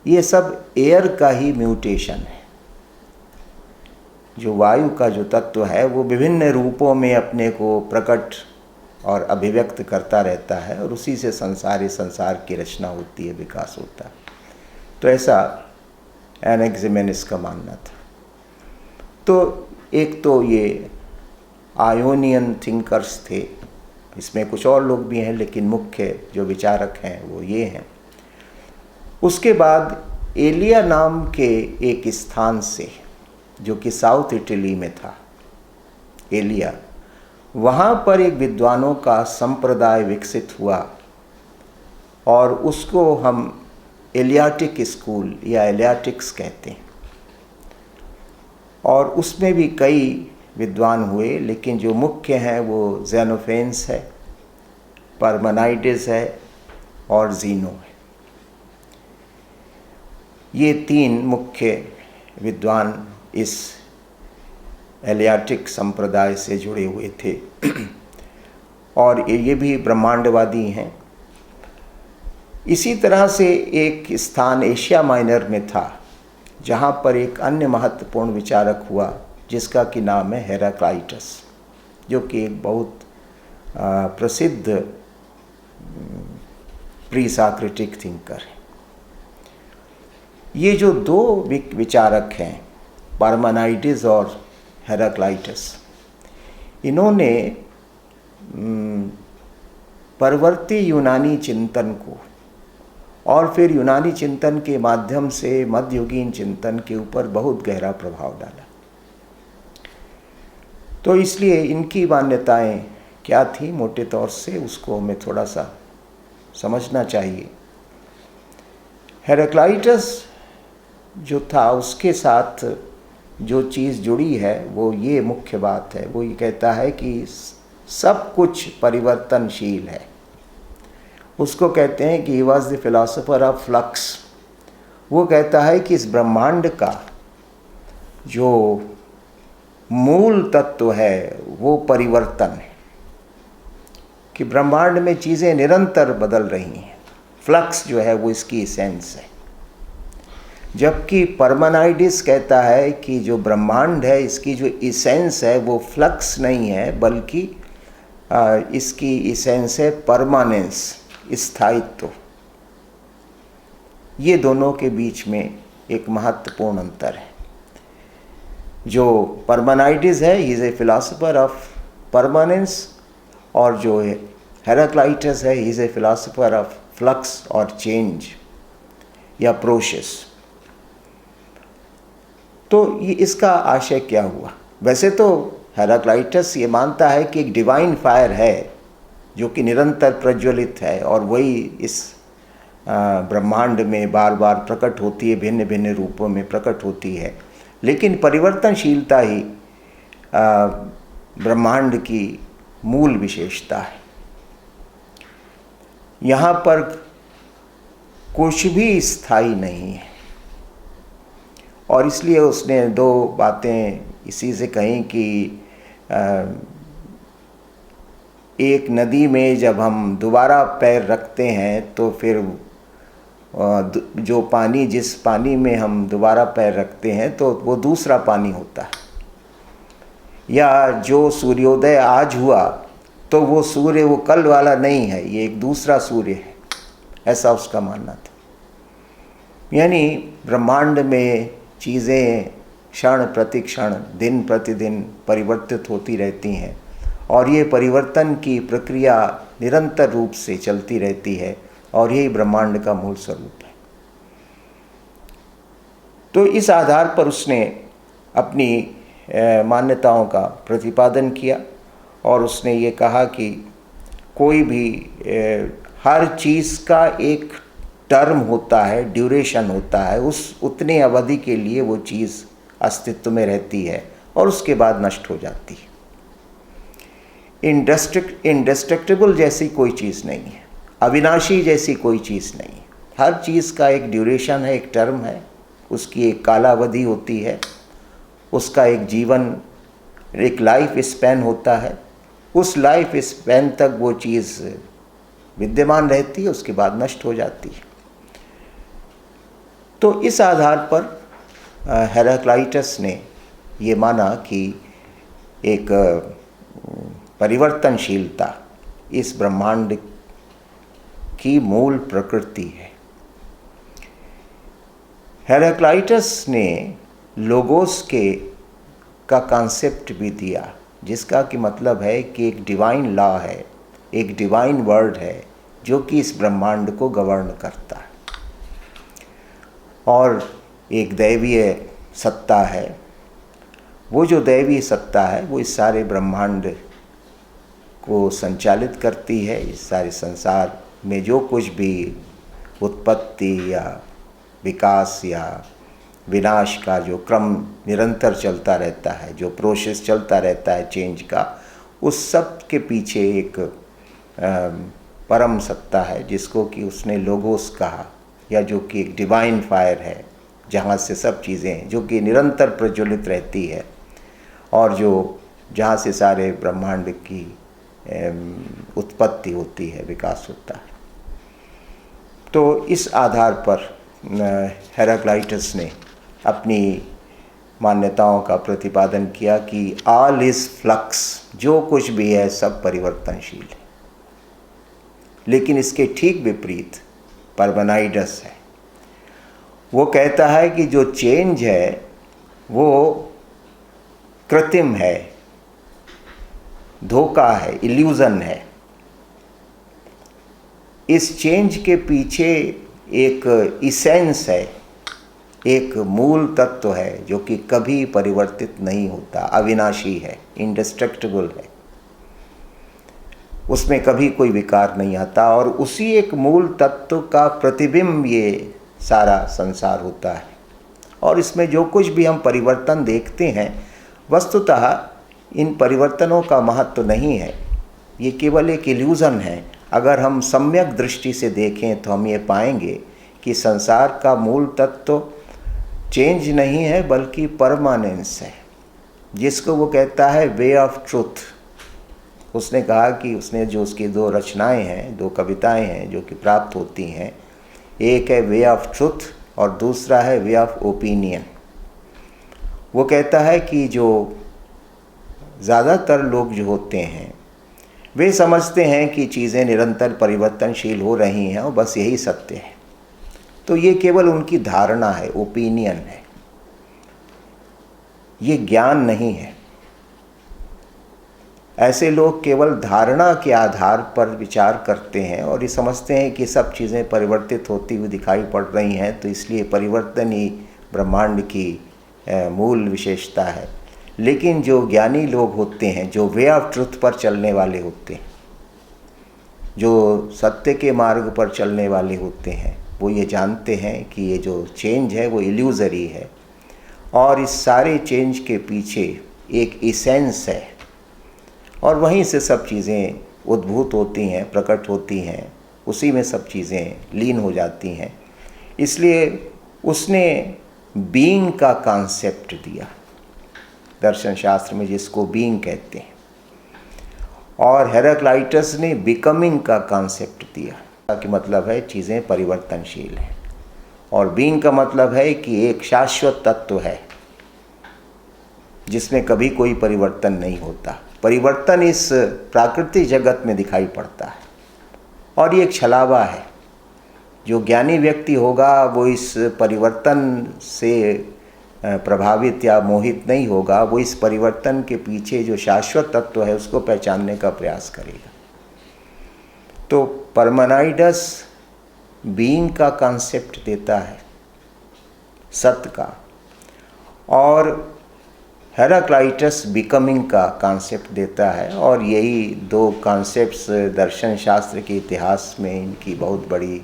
ये सब एयर का ही म्यूटेशन है। जो वायु का जो तत्व है वो विभिन्न रूपों में अपने को प्रकट और अभिव्यक्त करता रहता है और उसी से संसार की रचना होती है, विकास होता है। तो ऐसा एनाक्सिमेनिस का मानना था। तो एक तो ये आयोनियन थिंकर्स थे, इसमें कुछ और लोग भी हैं लेकिन मुख्य जो विचारक हैं वो ये हैं। उसके बाद एलिया नाम के एक स्थान से, जो कि साउथ इटली में था, एलिया, वहाँ पर एक विद्वानों का संप्रदाय विकसित हुआ और उसको हम एलियाटिक स्कूल या एलियाटिक्स कहते हैं। और उसमें भी कई विद्वान हुए, लेकिन जो मुख्य हैं वो ज़ेनोफेन्स है, पार्मेनाइडिस है और ज़ीनो है। ये तीन मुख्य विद्वान इस एलियाटिक संप्रदाय से जुड़े हुए थे और ये भी ब्रह्मांडवादी हैं। इसी तरह से एक स्थान एशिया माइनर में था जहाँ पर एक अन्य महत्वपूर्ण विचारक हुआ जिसका कि नाम है हेराक्लाइटस, जो कि एक बहुत प्रसिद्ध प्री सॉक्रेटिक थिंकर है। ये जो दो विचारक हैं, पार्मेनाइडिस और हेराक्लाइटस, इन्होंने परवर्ती यूनानी चिंतन को और फिर यूनानी चिंतन के माध्यम से मध्ययुगीन चिंतन के ऊपर बहुत गहरा प्रभाव डाला। तो इसलिए इनकी मान्यताएं क्या थी, मोटे तौर से उसको हमें थोड़ा सा समझना चाहिए। हेराक्लाइटस जो था, उसके साथ जो चीज़ जुड़ी है वो ये मुख्य बात है, वो ये कहता है कि सब कुछ परिवर्तनशील है। उसको कहते हैं कि he was the philosopher of flux. वो कहता है कि इस ब्रह्मांड का जो मूल तत्व है वो परिवर्तन है, कि ब्रह्मांड में चीज़ें निरंतर बदल रही हैं। फ्लक्स जो है वो इसकी एसेंस है। जबकि पार्मेनाइडिस कहता है कि जो ब्रह्मांड है इसकी जो एसेंस है वो फ्लक्स नहीं है, बल्कि इसकी एसेंस है परमानेंस, स्थायित्व। ये दोनों के बीच में एक महत्वपूर्ण अंतर है। जो पार्मेनाइडिस है, he is a philosopher of permanence, और जो है हेराक्लाइटस है, he is a philosopher of flux और चेंज या प्रोसेस। तो ये इसका आशय क्या हुआ? वैसे तो हेराक्लाइटस ये मानता है कि एक डिवाइन फायर है जो कि निरंतर प्रज्वलित है और वही इस ब्रह्मांड में बार बार प्रकट होती है, भिन्न भिन्न रूपों में प्रकट होती है। लेकिन परिवर्तनशीलता ही ब्रह्मांड की मूल विशेषता है। यहाँ पर कुछ भी स्थायी नहीं है। और इसलिए उसने दो बातें इसी से कहीं कि एक नदी में जब हम दोबारा पैर रखते हैं तो फिर जो पानी, जिस पानी में हम दोबारा पैर रखते हैं तो वो दूसरा पानी होता है। या जो सूर्योदय आज हुआ तो वो सूर्य वो कल वाला नहीं है, ये एक दूसरा सूर्य है, ऐसा उसका मानना था। यानी ब्रह्मांड में चीज़ें क्षण प्रति क्षण, दिन प्रतिदिन परिवर्तित होती रहती हैं और ये परिवर्तन की प्रक्रिया निरंतर रूप से चलती रहती है और यही ब्रह्मांड का मूल स्वरूप है। तो इस आधार पर उसने अपनी मान्यताओं का प्रतिपादन किया और उसने ये कहा कि कोई भी हर चीज़ का एक टर्म होता है, ड्यूरेशन होता है, उस उतने अवधि के लिए वो चीज़ अस्तित्व में रहती है और उसके बाद नष्ट हो जाती है। इंडेस्ट्रक्टिबल जैसी कोई चीज़ नहीं है, अविनाशी जैसी कोई चीज़ नहीं है। हर चीज़ का एक ड्यूरेशन है, एक टर्म है, उसकी एक कालावधि होती है, उसका एक जीवन, एक लाइफ स्पैन होता है। उस लाइफ स्पैन तक वो चीज़ विद्यमान रहती है, उसके बाद नष्ट हो जाती है। तो इस आधार पर हेराक्लाइटस ने ये माना कि एक परिवर्तनशीलता इस ब्रह्मांड की मूल प्रकृति है। हेराक्लाइटस ने लोगोस का कॉन्सेप्ट भी दिया, जिसका कि मतलब है कि एक डिवाइन लॉ है, एक डिवाइन वर्ड है जो कि इस ब्रह्मांड को गवर्न करता है, और एक दैवीय सत्ता है। वो जो दैवीय सत्ता है वो इस सारे ब्रह्मांड को संचालित करती है। इस सारे संसार में जो कुछ भी उत्पत्ति या विकास या विनाश का जो क्रम निरंतर चलता रहता है, जो प्रोसेस चलता रहता है चेंज का, उस सब के पीछे एक परम सत्ता है जिसको कि उसने लोगोस कहा, या जो कि एक डिवाइन फायर है जहाँ से सब चीज़ें जो कि निरंतर प्रज्वलित रहती है, और जो जहाँ से सारे ब्रह्मांड की उत्पत्ति होती है, विकास होता है। तो इस आधार पर हेराक्लाइटस ने अपनी मान्यताओं का प्रतिपादन किया कि ऑल इज फ्लक्स, जो कुछ भी है सब परिवर्तनशील है। लेकिन इसके ठीक विपरीत पार्मेनाइडस है। वो कहता है कि जो चेंज है वो कृत्रिम है, धोखा है, इल्यूजन है। इस चेंज के पीछे एक इसेंस है, एक मूल तत्व है जो कि कभी परिवर्तित नहीं होता, अविनाशी है, इंडिस्ट्रक्टिबल है, उसमें कभी कोई विकार नहीं आता, और उसी एक मूल तत्व का प्रतिबिंब ये सारा संसार होता है। और इसमें जो कुछ भी हम परिवर्तन देखते हैं, वस्तुतः इन परिवर्तनों का महत्व नहीं है, ये केवल एक इल्यूज़न है। अगर हम सम्यक दृष्टि से देखें तो हम ये पाएंगे कि संसार का मूल तत्व चेंज नहीं है बल्कि परमानेंस है, जिसको वो कहता है वे ऑफ ट्रुथ। उसने कहा कि उसने जो उसकी दो रचनाएं हैं, दो कविताएं हैं जो कि प्राप्त होती हैं, एक है वे ऑफ ट्रुथ और दूसरा है वे ऑफ ओपिनियन। वो कहता है कि जो ज़्यादातर लोग जो होते हैं वे समझते हैं कि चीज़ें निरंतर परिवर्तनशील हो रही हैं और बस यही सत्य है। तो ये केवल उनकी धारणा है, ओपिनियन है, ये ज्ञान नहीं है। ऐसे लोग केवल धारणा के आधार पर विचार करते हैं और ये समझते हैं कि सब चीज़ें परिवर्तित होती हुई दिखाई पड़ रही हैं, तो इसलिए परिवर्तन ही ब्रह्मांड की मूल विशेषता है। लेकिन जो ज्ञानी लोग होते हैं, जो वे ऑफ ट्रुथ पर चलने वाले होते हैं, जो सत्य के मार्ग पर चलने वाले होते हैं, वो ये जानते हैं कि ये जो चेंज है वो इल्यूजरी है, और इस सारे चेंज के पीछे एक इसेंस है, और वहीं से सब चीज़ें उद्भूत होती हैं, प्रकट होती हैं, उसी में सब चीज़ें लीन हो जाती हैं। इसलिए उसने बीइंग का कॉन्सेप्ट दिया, दर्शन शास्त्र में जिसको बीइंग कहते हैं, और हेराक्लाइटस ने बिकमिंग का कॉन्सेप्ट दिया कि मतलब है चीज़ें परिवर्तनशील हैं, और बीइंग का मतलब है कि एक शाश्वत तत्व है जिसमें कभी कोई परिवर्तन नहीं होता। परिवर्तन इस प्राकृतिक जगत में दिखाई पड़ता है, और ये एक छलावा है। जो ज्ञानी व्यक्ति होगा वो इस परिवर्तन से प्रभावित या मोहित नहीं होगा, वो इस परिवर्तन के पीछे जो शाश्वत तत्व है उसको पहचानने का प्रयास करेगा। तो पार्मेनाइडस बीइंग का कॉन्सेप्ट देता है, सत्य का, और हेराक्लाइटस बिकमिंग का कॉन्सेप्ट देता है। और यही दो कॉन्सेप्ट्स दर्शन शास्त्र के इतिहास में इनकी बहुत बड़ी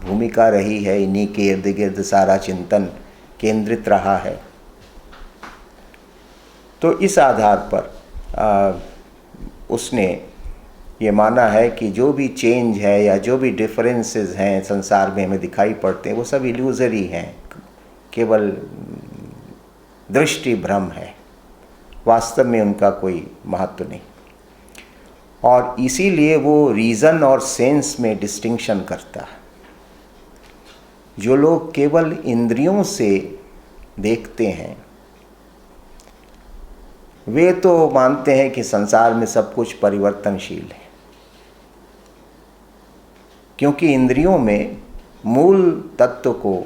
भूमिका रही है। इन्हीं के इर्द गिर्द सारा चिंतन केंद्रित रहा है। तो इस आधार पर उसने ये माना है कि जो भी चेंज है या जो भी डिफरेंसेस हैं संसार में हमें दिखाई पड़ते हैं वो सब इल्यूजरी हैं, केवल दृष्टि भ्रम है, वास्तव में उनका कोई महत्व नहीं। और इसीलिए वो रीज़न और सेंस में डिस्टिंक्शन करता है। जो लोग केवल इंद्रियों से देखते हैं वे तो मानते हैं कि संसार में सब कुछ परिवर्तनशील है, क्योंकि इंद्रियों में मूल तत्व को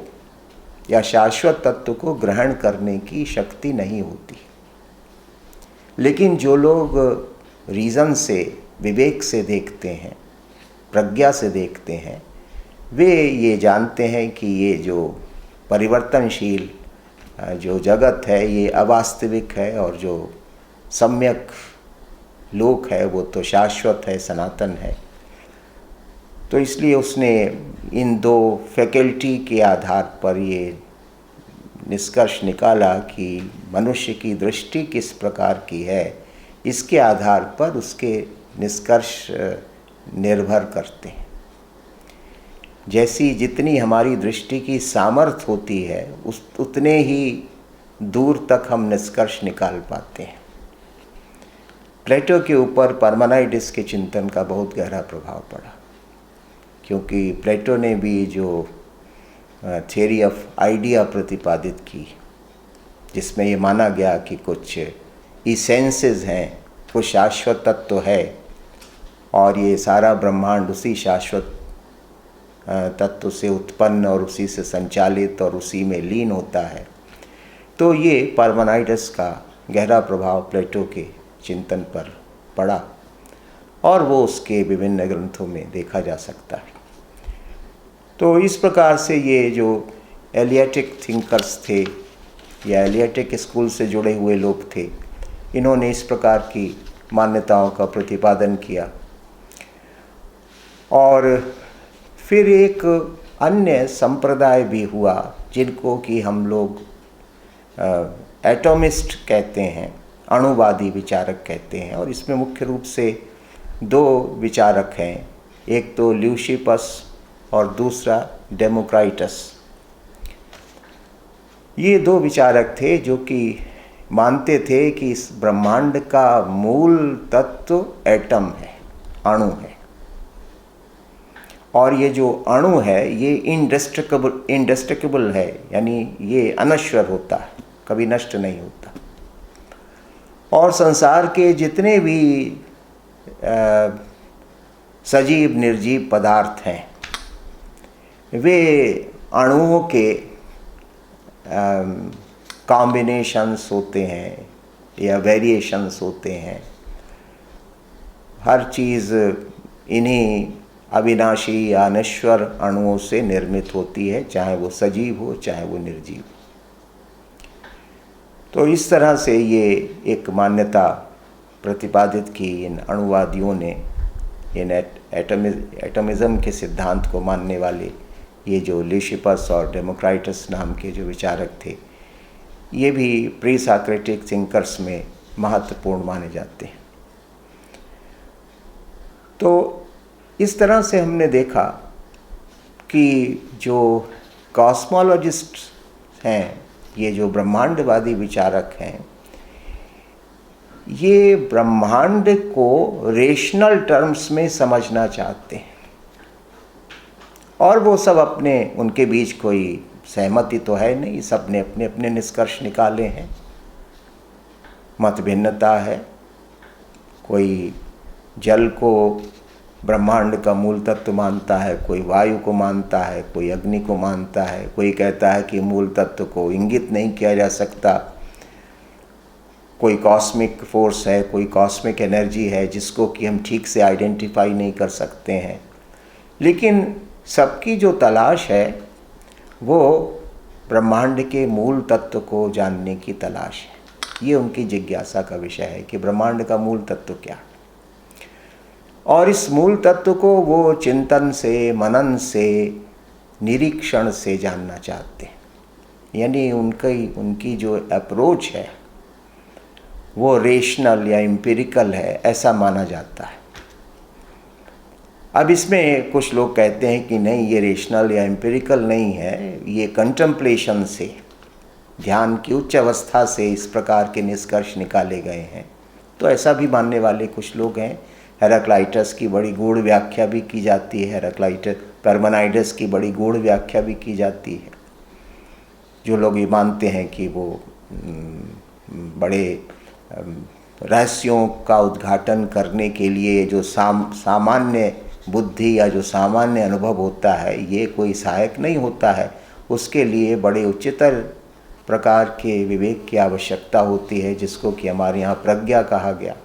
या शाश्वत तत्व को ग्रहण करने की शक्ति नहीं होती। लेकिन जो लोग रीज़न से, विवेक से देखते हैं, प्रज्ञा से देखते हैं, वे ये जानते हैं कि ये जो परिवर्तनशील जो जगत है ये अवास्तविक है और जो सम्यक लोक है वो तो शाश्वत है, सनातन है। तो इसलिए उसने इन दो फैकल्टी के आधार पर ये निष्कर्ष निकाला कि मनुष्य की दृष्टि किस प्रकार की है, इसके आधार पर उसके निष्कर्ष निर्भर करते हैं। जैसी जितनी हमारी दृष्टि की सामर्थ्य होती है उतने ही दूर तक हम निष्कर्ष निकाल पाते हैं। प्लेटो के ऊपर पार्मेनाइडिस के चिंतन का बहुत गहरा प्रभाव पड़ा, क्योंकि प्लेटो ने भी जो थियरी ऑफ आइडिया प्रतिपादित की, जिसमें ये माना गया कि कुछ इसेंसेस हैं, कुछ शाश्वत तत्व है और ये सारा ब्रह्मांड उसी शाश्वत तत्व से उत्पन्न और उसी से संचालित और उसी में लीन होता है। तो ये पार्मेनाइडस का गहरा प्रभाव प्लेटो के चिंतन पर पड़ा और वो उसके विभिन्न ग्रंथों में देखा जा सकता है। तो इस प्रकार से ये जो एलियटिक थिंकर्स थे या एलियटिक स्कूल से जुड़े हुए लोग थे, इन्होंने इस प्रकार की मान्यताओं का प्रतिपादन किया। और फिर एक अन्य संप्रदाय भी हुआ जिनको कि हम लोग एटॉमिस्ट कहते हैं, अणुवादी विचारक कहते हैं। और इसमें मुख्य रूप से दो विचारक हैं, एक तो ल्यूसिपस और दूसरा डेमोक्राइटस। ये दो विचारक थे जो कि मानते थे कि इस ब्रह्मांड का मूल तत्व एटम है, अणु है, और ये जो अणु है ये इंडेस्ट्रक्टेबल है, यानी ये अनश्वर होता है, कभी नष्ट नहीं होता। और संसार के जितने भी सजीव निर्जीव पदार्थ हैं वे अणुओं के कॉम्बिनेशंस होते हैं या वेरिएशंस होते हैं। हर चीज़ इन्हीं अविनाशी या अनश्वर अणुओं से निर्मित होती है, चाहे वो सजीव हो चाहे वो निर्जीव। तो इस तरह से ये एक मान्यता प्रतिपादित की इन अणुवादियों ने, इन एटमिज्म के सिद्धांत को मानने वाले ये जो ल्यूसिपस और डेमोक्राइटस नाम के जो विचारक थे, ये भी प्री सॉक्रेटिक थिंकर्स में महत्वपूर्ण माने जाते हैं। तो इस तरह से हमने देखा कि जो कॉस्मोलॉजिस्ट हैं, ये जो ब्रह्मांडवादी विचारक हैं, ये ब्रह्मांड को रेशनल टर्म्स में समझना चाहते हैं। और वो सब अपने, उनके बीच कोई सहमति तो है नहीं, सब ने अपने अपने निष्कर्ष निकाले हैं, मत भिन्नता है। कोई जल को ब्रह्मांड का मूल तत्व मानता है, कोई वायु को मानता है, कोई अग्नि को मानता है, कोई कहता है कि मूल तत्व को इंगित नहीं किया जा सकता, कोई कॉस्मिक फोर्स है, कोई कॉस्मिक एनर्जी है जिसको कि हम ठीक से आइडेंटिफाई नहीं कर सकते हैं। लेकिन सबकी जो तलाश है वो ब्रह्मांड के मूल तत्व को जानने की तलाश है। ये उनकी जिज्ञासा का विषय है कि ब्रह्मांड का मूल तत्व क्या है। और इस मूल तत्व को वो चिंतन से, मनन से, निरीक्षण से जानना चाहते हैं। यानी उनकी जो अप्रोच है वो रेशनल या एम्पिरिकल है, ऐसा माना जाता है। अब इसमें कुछ लोग कहते हैं कि नहीं, ये रेशनल या एम्पिरिकल नहीं है, ये कंटेम्पलेशन से, ध्यान की उच्च अवस्था से इस प्रकार के निष्कर्ष निकाले गए हैं। तो ऐसा भी मानने वाले कुछ लोग हैं। हेराक्लाइटस की बड़ी गूढ़ व्याख्या भी की जाती है, पार्मेनाइडस की बड़ी गूढ़ व्याख्या भी की जाती है। जो लोग ये मानते हैं कि वो बड़े रहस्यों का उद्घाटन करने के लिए जो सामान्य बुद्धि या जो सामान्य अनुभव होता है ये कोई सहायक नहीं होता है। उसके लिए बड़े उच्चतर प्रकार के विवेक की आवश्यकता होती है, जिसको कि हमारे यहाँ प्रज्ञा कहा गया।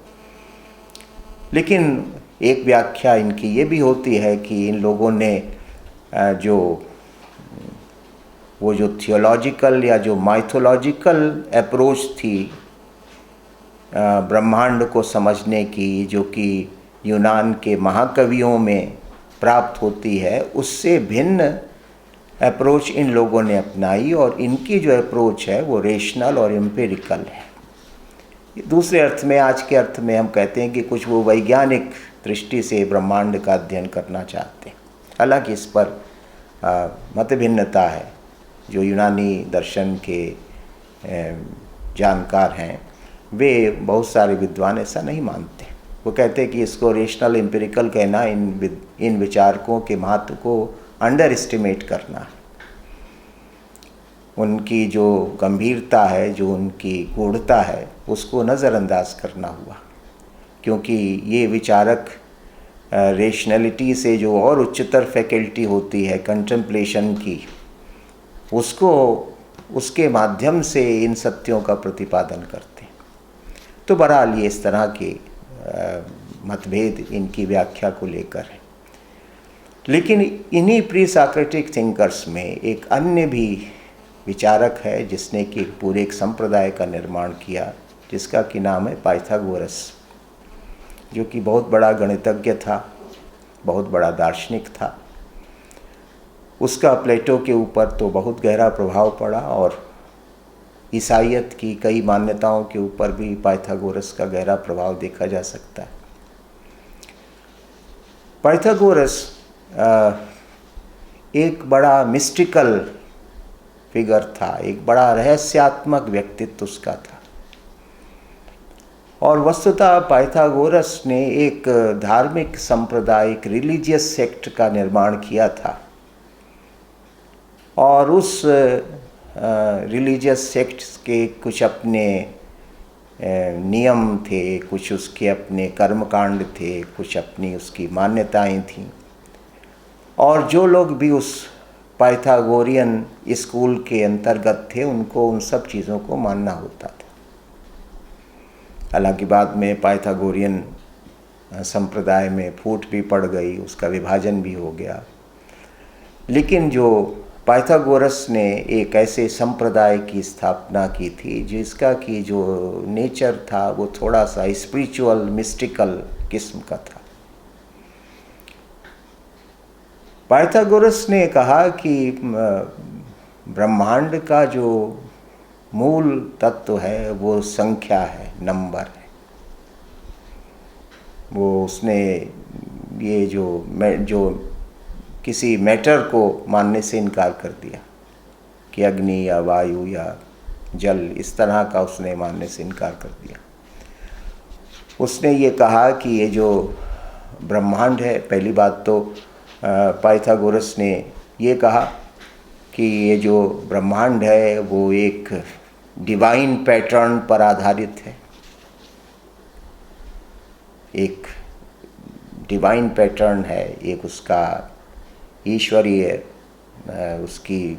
लेकिन एक व्याख्या इनकी ये भी होती है कि इन लोगों ने वो जो थियोलॉजिकल या जो माइथोलॉजिकल अप्रोच थी ब्रह्मांड को समझने की, जो कि यूनान के महाकवियों में प्राप्त होती है, उससे भिन्न अप्रोच इन लोगों ने अपनाई। और इनकी जो अप्रोच है वो रेशनल और एम्पिरिकल है। दूसरे अर्थ में, आज के अर्थ में हम कहते हैं कि कुछ वो वैज्ञानिक दृष्टि से ब्रह्मांड का अध्ययन करना चाहते हैं। हालांकि इस पर मत भिन्नता है। जो यूनानी दर्शन के जानकार हैं वे, बहुत सारे विद्वान ऐसा नहीं मानते। वो कहते हैं कि इसको रेशनल एम्पिरिकल कहना इन विचारकों के महत्व को अंडर एस्टिमेट करना है। उनकी जो गंभीरता है, जो उनकी गूढ़ता है, उसको नज़रअंदाज करना हुआ। क्योंकि ये विचारक रेशनलिटी से जो और उच्चतर फैकल्टी होती है कंटेम्पलेशन की, उसके माध्यम से इन सत्यों का प्रतिपादन करते हैं। तो बहरहाल ये इस तरह के मतभेद इनकी व्याख्या को लेकर है। लेकिन इन्हीं प्री सॉक्रेटिक थिंकर्स में एक अन्य भी विचारक है जिसने कि पूरे एक संप्रदाय का निर्माण किया, जिसका कि नाम है पाइथागोरस, जो कि बहुत बड़ा गणितज्ञ था, बहुत बड़ा दार्शनिक था। उसका प्लेटो के ऊपर तो बहुत गहरा प्रभाव पड़ा और ईसाईयत की कई मान्यताओं के ऊपर भी पाइथागोरस का गहरा प्रभाव देखा जा सकता है। पाइथागोरस एक बड़ा मिस्टिकल फिगर था, एक बड़ा रहस्यात्मक व्यक्तित्व उसका था। और वस्तुतः पाइथागोरस ने एक धार्मिक संप्रदाय, एक रिलीजियस सेक्ट का निर्माण किया था। और उस रिलीजियस सेक्ट्स के कुछ अपने नियम थे, कुछ उसके अपने कर्मकांड थे, कुछ अपनी उसकी मान्यताएं थीं। और जो लोग भी उस पाइथागोरियन स्कूल के अंतर्गत थे, उनको उन सब चीज़ों को मानना होता था। हालांकि बाद में पाइथागोरियन संप्रदाय में फूट भी पड़ गई, उसका विभाजन भी हो गया। लेकिन जो पाइथागोरस ने एक ऐसे संप्रदाय की स्थापना की थी जिसका कि जो नेचर था वो थोड़ा सा स्पिरिचुअल, मिस्टिकल किस्म का था। पाइथागोरस ने कहा कि ब्रह्मांड का जो मूल तत्व है वो संख्या है, नंबर है। वो उसने ये जो किसी मैटर को मानने से इनकार कर दिया कि अग्नि या वायु या जल, इस तरह का उसने मानने से इनकार कर दिया। उसने ये कहा कि ये जो ब्रह्मांड है, पहली बात तो पाइथागोरस ने ये कहा कि ये जो ब्रह्मांड है वो एक डिवाइन पैटर्न पर आधारित है, एक डिवाइन पैटर्न है, एक उसका ईश्वरीय उसकी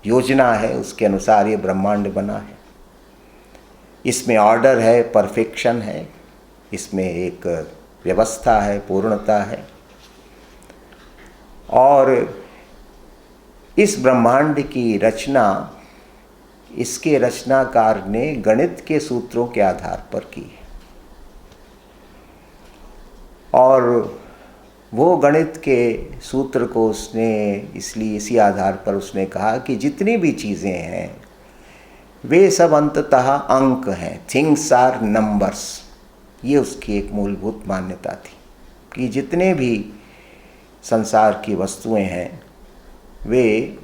योजना है, उसके अनुसार ये ब्रह्मांड बना है। इसमें ऑर्डर है, परफेक्शन है, इसमें एक व्यवस्था है, पूर्णता है। और इस ब्रह्मांड की रचना इसके रचनाकार ने गणित के सूत्रों के आधार पर की है। और वो गणित के सूत्र को उसने इसलिए इसी आधार पर उसने कहा कि जितनी भी चीज़ें हैं वे सब अंततः अंक हैं, थिंग्स आर नंबर्स। ये उसकी एक मूलभूत मान्यता थी कि जितने भी संसार की वस्तुएं हैं वे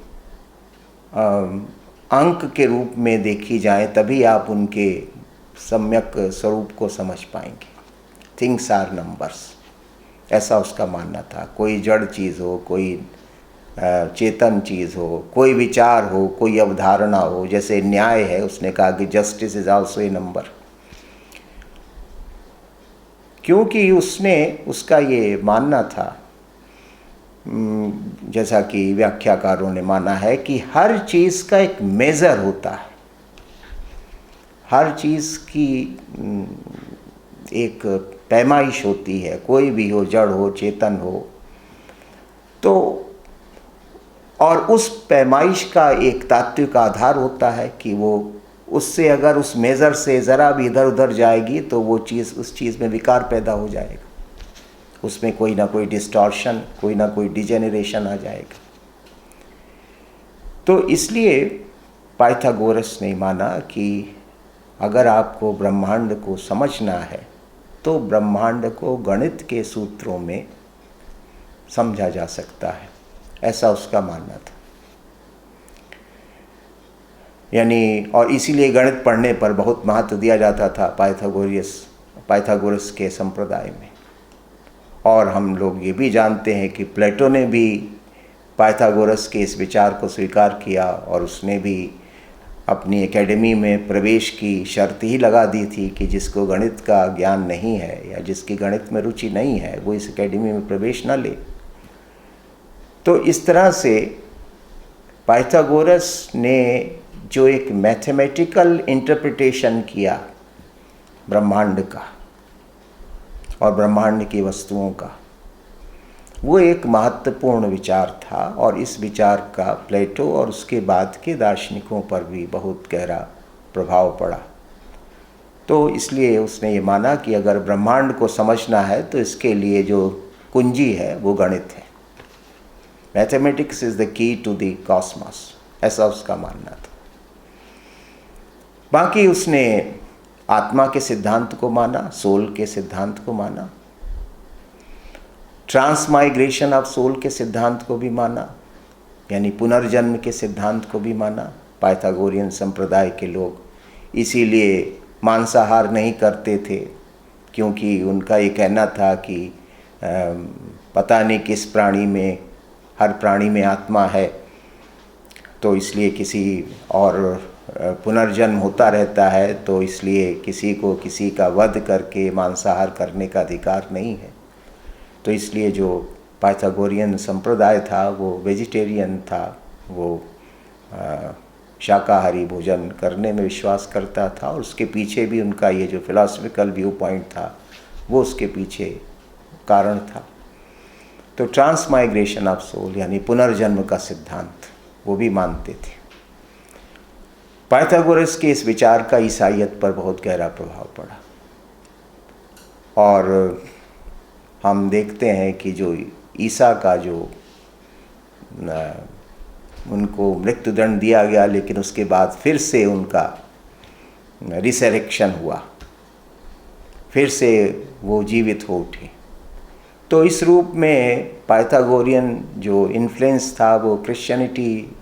अंक के रूप में देखी जाएं, तभी आप उनके सम्यक स्वरूप को समझ पाएंगे। थिंग्स आर नंबर्स, ऐसा उसका मानना था। कोई जड़ चीज़ हो, कोई चेतन चीज़ हो, कोई विचार हो, कोई अवधारणा हो, जैसे न्याय है, उसने कहा कि justice is also a number. क्योंकि उसका ये मानना था जैसा कि व्याख्याकारों ने माना है कि हर चीज़ का एक मेज़र होता है, हर चीज़ की एक पैमाइश होती है, कोई भी हो, जड़ हो, चेतन हो, तो और उस पैमाइश का एक तात्विक आधार होता है कि वो उससे अगर उस मेज़र से ज़रा भी इधर उधर जाएगी तो वो चीज़, उस चीज़ में विकार पैदा हो जाएगा, उसमें कोई ना कोई डिस्टॉर्शन, कोई ना कोई डिजेनरेशन आ जाएगा। तो इसलिए पाइथागोरस ने माना कि अगर आपको ब्रह्मांड को समझना है तो ब्रह्मांड को गणित के सूत्रों में समझा जा सकता है, ऐसा उसका मानना था। यानी और इसीलिए गणित पढ़ने पर बहुत महत्व दिया जाता था पाइथागोरस के संप्रदाय में। और हम लोग ये भी जानते हैं कि प्लेटो ने भी पाइथागोरस के इस विचार को स्वीकार किया और उसने भी अपनी एकेडमी में प्रवेश की शर्त ही लगा दी थी कि जिसको गणित का ज्ञान नहीं है या जिसकी गणित में रुचि नहीं है वो इस एकेडमी में प्रवेश न ले। तो इस तरह से पाइथागोरस ने जो एक मैथमेटिकल इंटरप्रिटेशन किया ब्रह्मांड का और ब्रह्मांड की वस्तुओं का, वो एक महत्वपूर्ण विचार था और इस विचार का प्लेटो और उसके बाद के दार्शनिकों पर भी बहुत गहरा प्रभाव पड़ा। तो इसलिए उसने ये माना कि अगर ब्रह्मांड को समझना है तो इसके लिए जो कुंजी है वो गणित है। Mathematics is the key to the cosmos, ऐसा उसका मानना था। बाकी उसने आत्मा के सिद्धांत को माना, सोल के सिद्धांत को माना, ट्रांसमाइग्रेशन ऑफ सोल के सिद्धांत को भी माना, यानी पुनर्जन्म के सिद्धांत को भी माना। पाइथागोरियन संप्रदाय के लोग इसीलिए मांसाहार नहीं करते थे, क्योंकि उनका ये कहना था कि पता नहीं किस प्राणी में, हर प्राणी में आत्मा है, तो इसलिए किसी और पुनर्जन्म होता रहता है, तो इसलिए किसी को किसी का वध करके मांसाहार करने का अधिकार नहीं है। तो इसलिए जो पाइथागोरियन संप्रदाय था वो वेजिटेरियन था, वो शाकाहारी भोजन करने में विश्वास करता था और उसके पीछे भी उनका ये जो फिलॉसफिकल व्यू पॉइंट था वो उसके पीछे कारण था। तो ट्रांसमाइग्रेशन ऑफ सोल यानी पुनर्जन्म का सिद्धांत वो भी मानते थे। पाइथागोरस के इस विचार का ईसाइयत पर बहुत गहरा प्रभाव पड़ा और हम देखते हैं कि जो ईसा का जो उनको मृत्युदंड दिया गया, लेकिन उसके बाद फिर से उनका रिसरेक्शन हुआ, फिर से वो जीवित हो उठे। तो इस रूप में पाइथागोरियन जो इन्फ्लुएंस था वो क्रिश्चियनिटी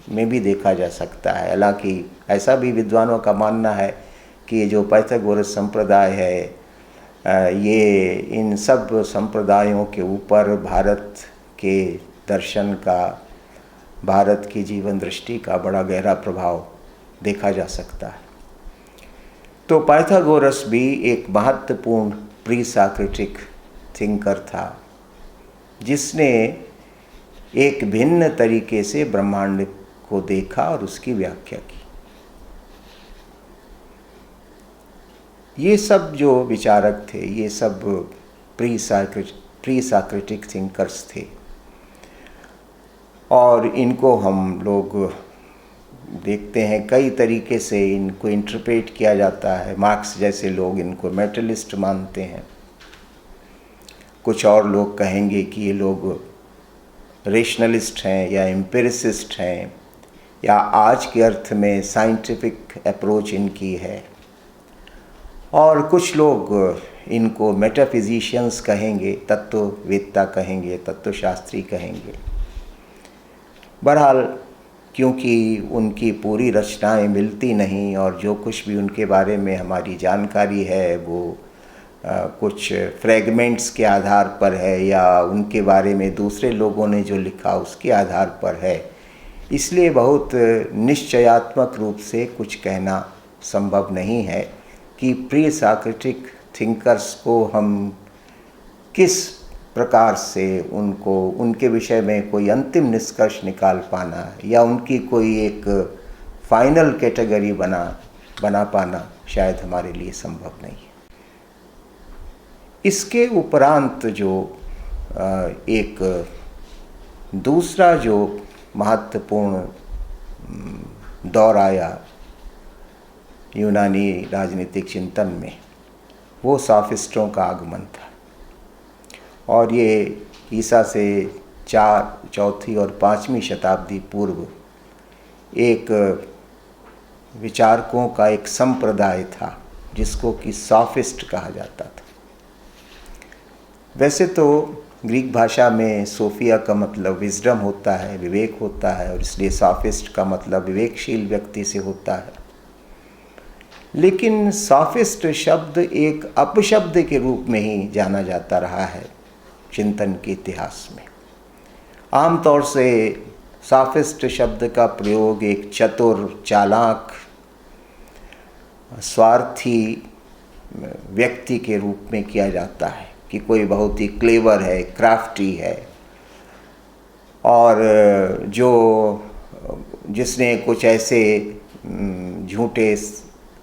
में भी देखा जा सकता है। हालांकि ऐसा भी विद्वानों का मानना है कि ये जो पाइथागोरस संप्रदाय है ये इन सब संप्रदायों के ऊपर भारत के दर्शन का, भारत की जीवन दृष्टि का बड़ा गहरा प्रभाव देखा जा सकता है। तो पाइथागोरस भी एक महत्वपूर्ण प्री सॉक्रेटिक थिंकर था जिसने एक भिन्न तरीके से ब्रह्मांड को देखा और उसकी व्याख्या की। ये सब जो विचारक थे ये सब प्री सॉक्रेटिक थिंकर्स थे और इनको हम लोग देखते हैं कई तरीके से इनको इंटरप्रेट किया जाता है। मार्क्स जैसे लोग इनको मेटलिस्ट मानते हैं, कुछ और लोग कहेंगे कि ये लोग रेशनलिस्ट हैं या एम्पिरिसिस्ट हैं या आज के अर्थ में साइंटिफिक अप्रोच इनकी है, और कुछ लोग इनको मेटाफिजिशियंस कहेंगे, तत्ववेत्ता कहेंगे, तत्वशास्त्री कहेंगे। बहरहाल क्योंकि उनकी पूरी रचनाएं मिलती नहीं और जो कुछ भी उनके बारे में हमारी जानकारी है वो कुछ फ्रैगमेंट्स के आधार पर है या उनके बारे में दूसरे लोगों ने जो लिखा उसके आधार पर है, इसलिए बहुत निश्चयात्मक रूप से कुछ कहना संभव नहीं है कि प्री सॉक्रेटिक थिंकर्स को हम किस प्रकार से उनको उनके विषय में कोई अंतिम निष्कर्ष निकाल पाना या उनकी कोई एक फाइनल कैटेगरी बना पाना शायद हमारे लिए संभव नहीं है। इसके उपरांत जो एक दूसरा जो महत्वपूर्ण दौर आया यूनानी राजनीतिक चिंतन में, वो सॉफिस्टों का आगमन था। और ये ईसा से 4वीं और 5वीं शताब्दी पूर्व एक विचारकों का एक संप्रदाय था जिसको कि सॉफिस्ट कहा जाता था। वैसे तो ग्रीक भाषा में सोफिया का मतलब विजडम होता है, विवेक होता है, और इसलिए सॉफिस्ट का मतलब विवेकशील व्यक्ति से होता है। लेकिन सॉफिस्ट शब्द एक अपशब्द के रूप में ही जाना जाता रहा है चिंतन के इतिहास में। आमतौर से सॉफिस्ट शब्द का प्रयोग एक चतुर, चालाक, स्वार्थी व्यक्ति के रूप में किया जाता है कि कोई बहुत ही क्लेवर है, क्राफ्टी है, और जिसने कुछ ऐसे झूठे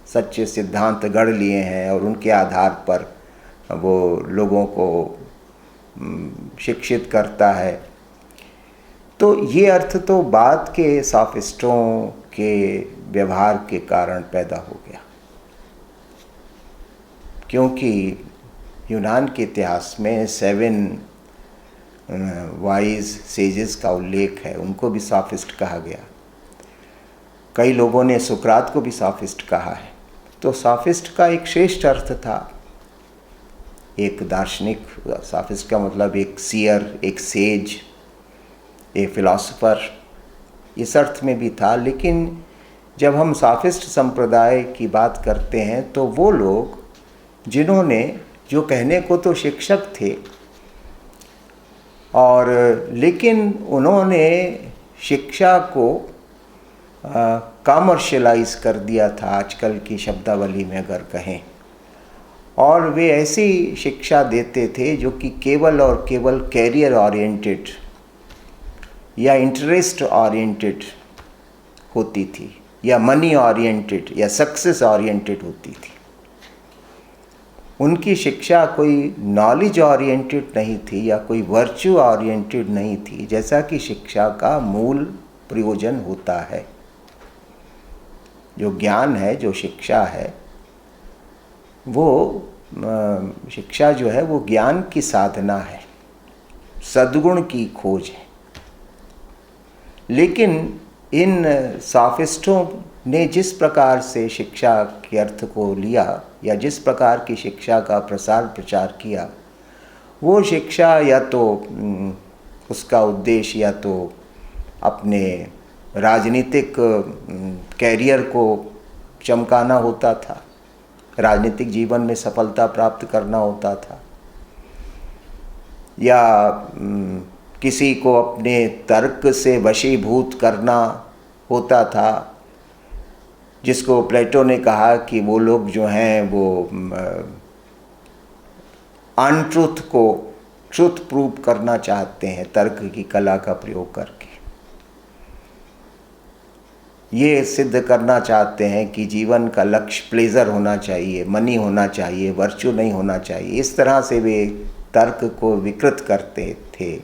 सच्चे सिद्धांत गढ़ लिए हैं और उनके आधार पर वो लोगों को शिक्षित करता है। तो ये अर्थ तो बाद के सॉफिस्टों के व्यवहार के कारण पैदा हो गया, क्योंकि यूनान के इतिहास में 7 वाइज सेजेस का उल्लेख है, उनको भी सॉफिस्ट कहा गया। कई लोगों ने सुकरात को भी सॉफिस्ट कहा है। तो सॉफिस्ट का एक श्रेष्ठ अर्थ था, एक दार्शनिक। सॉफिस्ट का मतलब एक सीयर, एक सेज, एक फिलॉसफर, इस अर्थ में भी था। लेकिन जब हम सॉफिस्ट संप्रदाय की बात करते हैं तो वो लोग जिन्होंने, जो कहने को तो शिक्षक थे, और लेकिन उन्होंने शिक्षा को कॉमर्शलाइज कर दिया था, आजकल की शब्दावली में अगर कहें। और वे ऐसी शिक्षा देते थे जो कि केवल और केवल कैरियर ओरिएंटेड या इंटरेस्ट ओरिएंटेड होती थी, या मनी ओरिएंटेड या सक्सेस ओरिएंटेड होती थी। उनकी शिक्षा कोई नॉलेज ओरिएंटेड नहीं थी या कोई वर्च्यू ओरिएंटेड नहीं थी, जैसा कि शिक्षा का मूल प्रयोजन होता है। जो ज्ञान है, जो शिक्षा है, वो शिक्षा जो है वो ज्ञान की साधना है, सद्गुण की खोज है। लेकिन इन सॉफिस्टों ने जिस प्रकार से शिक्षा के अर्थ को लिया या जिस प्रकार की शिक्षा का प्रसार प्रचार किया, वो शिक्षा या तो उसका उद्देश्य या तो अपने राजनीतिक कैरियर को चमकाना होता था, राजनीतिक जीवन में सफलता प्राप्त करना होता था, या किसी को अपने तर्क से वशीभूत करना होता था, जिसको प्लेटो ने कहा कि वो लोग जो हैं वो अनट्रुथ को ट्रुथ प्रूव करना चाहते हैं तर्क की कला का प्रयोग करके। ये सिद्ध करना चाहते हैं कि जीवन का लक्ष्य प्लेजर होना चाहिए, मनी होना चाहिए, वर्च्यू नहीं होना चाहिए। इस तरह से वे तर्क को विकृत करते थे।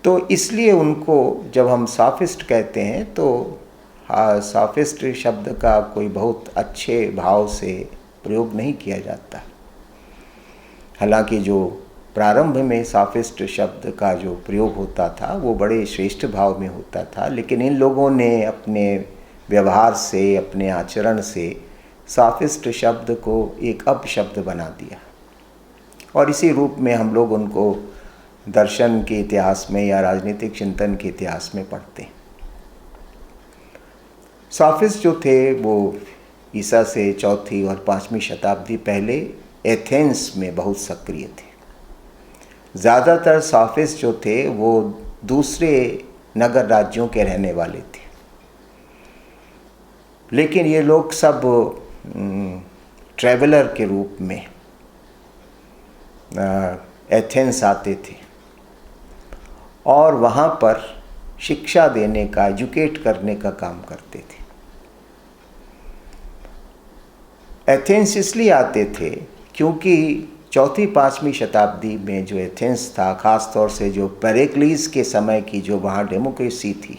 तो इसलिए उनको जब हम सॉफिस्ट कहते हैं तो सॉफिस्ट शब्द का कोई बहुत अच्छे भाव से प्रयोग नहीं किया जाता। हालांकि जो प्रारंभ में सॉफिस्ट शब्द का जो प्रयोग होता था वो बड़े श्रेष्ठ भाव में होता था, लेकिन इन लोगों ने अपने व्यवहार से, अपने आचरण से सॉफिस्ट शब्द को एक अपशब्द बना दिया, और इसी रूप में हम लोग उनको दर्शन के इतिहास में या राजनीतिक चिंतन के इतिहास में पढ़ते हैं। सॉफिस्ट जो थे वो ईसा से 4वीं और 5वीं शताब्दी पहले एथेंस में बहुत सक्रिय थे। ज़्यादातर सॉफिस्ट जो थे वो दूसरे नगर राज्यों के रहने वाले थे, लेकिन ये लोग सब ट्रैवलर के रूप में एथेंस आते थे और वहाँ पर शिक्षा देने का, एजुकेट करने का काम करते थे। एथेंस इसलिए आते थे क्योंकि 4वीं-5वीं शताब्दी में जो एथेंस था, ख़ास तौर से जो पेरिक्लीस के समय की जो वहाँ डेमोक्रेसी थी,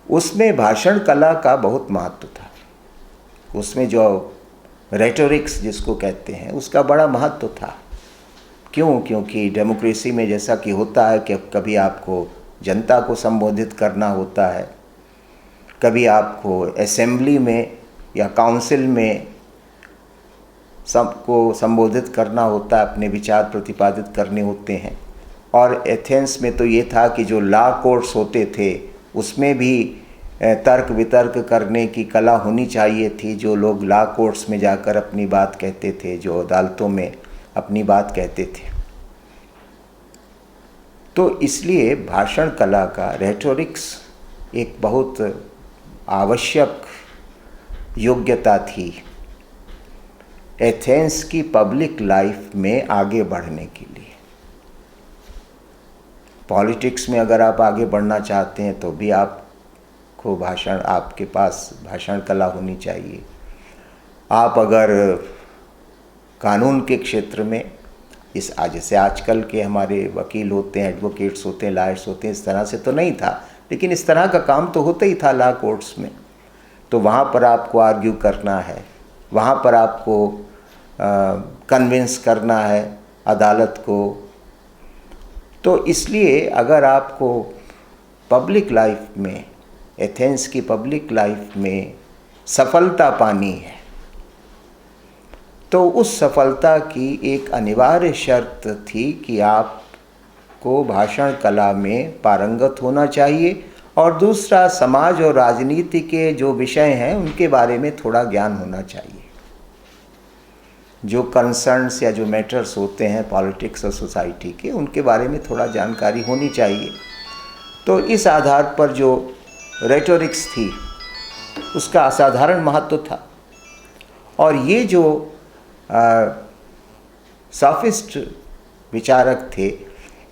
उसमें भाषण कला का बहुत महत्व था। उसमें जो रेटोरिक्स जिसको कहते हैं, उसका बड़ा महत्व था। क्यों? क्योंकि डेमोक्रेसी में जैसा कि होता है कि कभी आपको जनता को संबोधित करना होता है, कभी आपको असेंबली में या काउंसिल में सबको संबोधित करना होता है, अपने विचार प्रतिपादित करने होते हैं। और एथेंस में तो ये था कि जो लॉ कोर्ट्स होते थे उसमें भी तर्क वितर्क करने की कला होनी चाहिए थी। जो लोग लॉ कोर्ट्स में जाकर अपनी बात कहते थे, जो अदालतों में अपनी बात कहते थे, तो इसलिए भाषण कला का, रेटोरिक्स एक बहुत आवश्यक योग्यता थी एथेंस की पब्लिक लाइफ में आगे बढ़ने के लिए। पॉलिटिक्स में अगर आप आगे बढ़ना चाहते हैं तो भी आपको आपके पास भाषण कला होनी चाहिए। आप अगर कानून के क्षेत्र में जैसे आजकल के हमारे वकील होते हैं, एडवोकेट्स होते हैं, लॉयर्स होते हैं, इस तरह से तो नहीं था, लेकिन इस तरह का काम तो होता ही था लॉ कोर्ट्स में। तो वहाँ पर आपको आर्ग्यू करना है, वहाँ पर आपको कन्विंस करना है अदालत को। तो इसलिए अगर आपको पब्लिक लाइफ में, एथेंस की पब्लिक लाइफ में सफलता पानी है, तो उस सफलता की एक अनिवार्य शर्त थी कि आपको भाषण कला में पारंगत होना चाहिए, और दूसरा समाज और राजनीति के जो विषय हैं उनके बारे में थोड़ा ज्ञान होना चाहिए। जो कंसर्न्स या जो मैटर्स होते हैं पॉलिटिक्स और सोसाइटी के, उनके बारे में थोड़ा जानकारी होनी चाहिए। तो इस आधार पर जो रेटोरिक्स थी उसका असाधारण महत्व था। और ये जो सॉफिस्ट विचारक थे,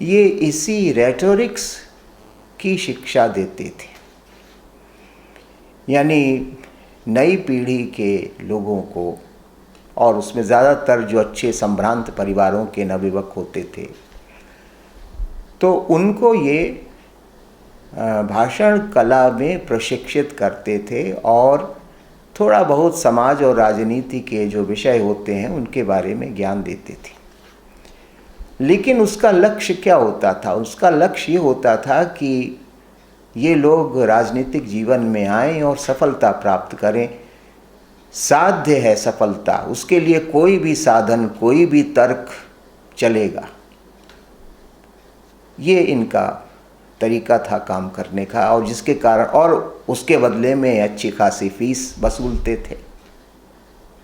ये इसी रेटोरिक्स की शिक्षा देते थे। यानी नई पीढ़ी के लोगों को, और उसमें ज़्यादातर जो अच्छे संभ्रांत परिवारों के नवयुवक होते थे, तो उनको ये भाषण कला में प्रशिक्षित करते थे और थोड़ा बहुत समाज और राजनीति के जो विषय होते हैं उनके बारे में ज्ञान देते थे। लेकिन उसका लक्ष्य क्या होता था? उसका लक्ष्य ये होता था कि ये लोग राजनीतिक जीवन में आएं और सफलता प्राप्त करें। साध्य है सफलता, उसके लिए कोई भी साधन, कोई भी तर्क चलेगा। ये इनका तरीका था काम करने का, और जिसके कारण, और उसके बदले में अच्छी खासी फीस वसूलते थे,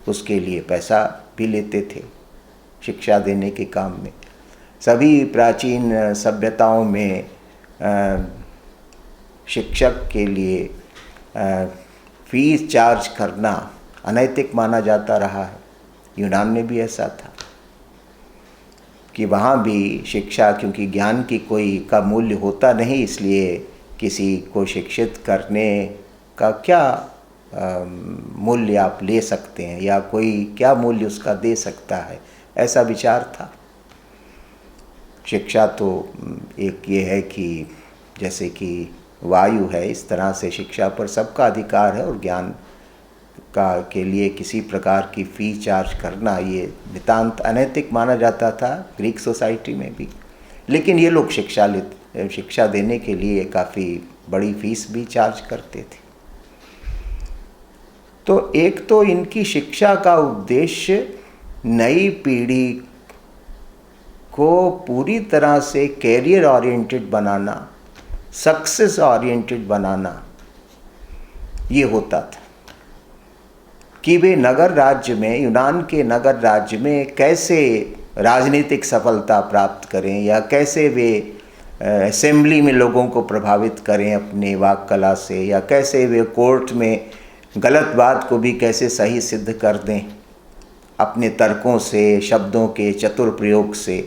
उसके लिए पैसा भी लेते थे शिक्षा देने के काम में। सभी प्राचीन सभ्यताओं में शिक्षक के लिए फीस चार्ज करना अनैतिक माना जाता रहा है। यूनान में भी ऐसा था कि वहाँ भी शिक्षा, क्योंकि ज्ञान की कोई का मूल्य होता नहीं, इसलिए किसी को शिक्षित करने का क्या मूल्य आप ले सकते हैं, या कोई क्या मूल्य उसका दे सकता है, ऐसा विचार था। शिक्षा तो एक ये है कि जैसे कि वायु है, इस तरह से शिक्षा पर सबका अधिकार है, और ज्ञान का के लिए किसी प्रकार की फ़ी चार्ज करना ये नितांत अनैतिक माना जाता था ग्रीक सोसाइटी में भी। लेकिन ये लोग शिक्षा देने के लिए काफ़ी बड़ी फीस भी चार्ज करते थे। तो एक तो इनकी शिक्षा का उद्देश्य नई पीढ़ी को पूरी तरह से कैरियर ओरिएंटेड बनाना, सक्सेस ओरिएंटेड बनाना, ये होता था कि वे नगर राज्य में, यूनान के नगर राज्य में कैसे राजनीतिक सफलता प्राप्त करें, या कैसे वे असेंबली में लोगों को प्रभावित करें अपने वाक कला से, या कैसे वे कोर्ट में गलत बात को भी कैसे सही सिद्ध कर दें। अपने तर्कों से, शब्दों के चतुर प्रयोग से।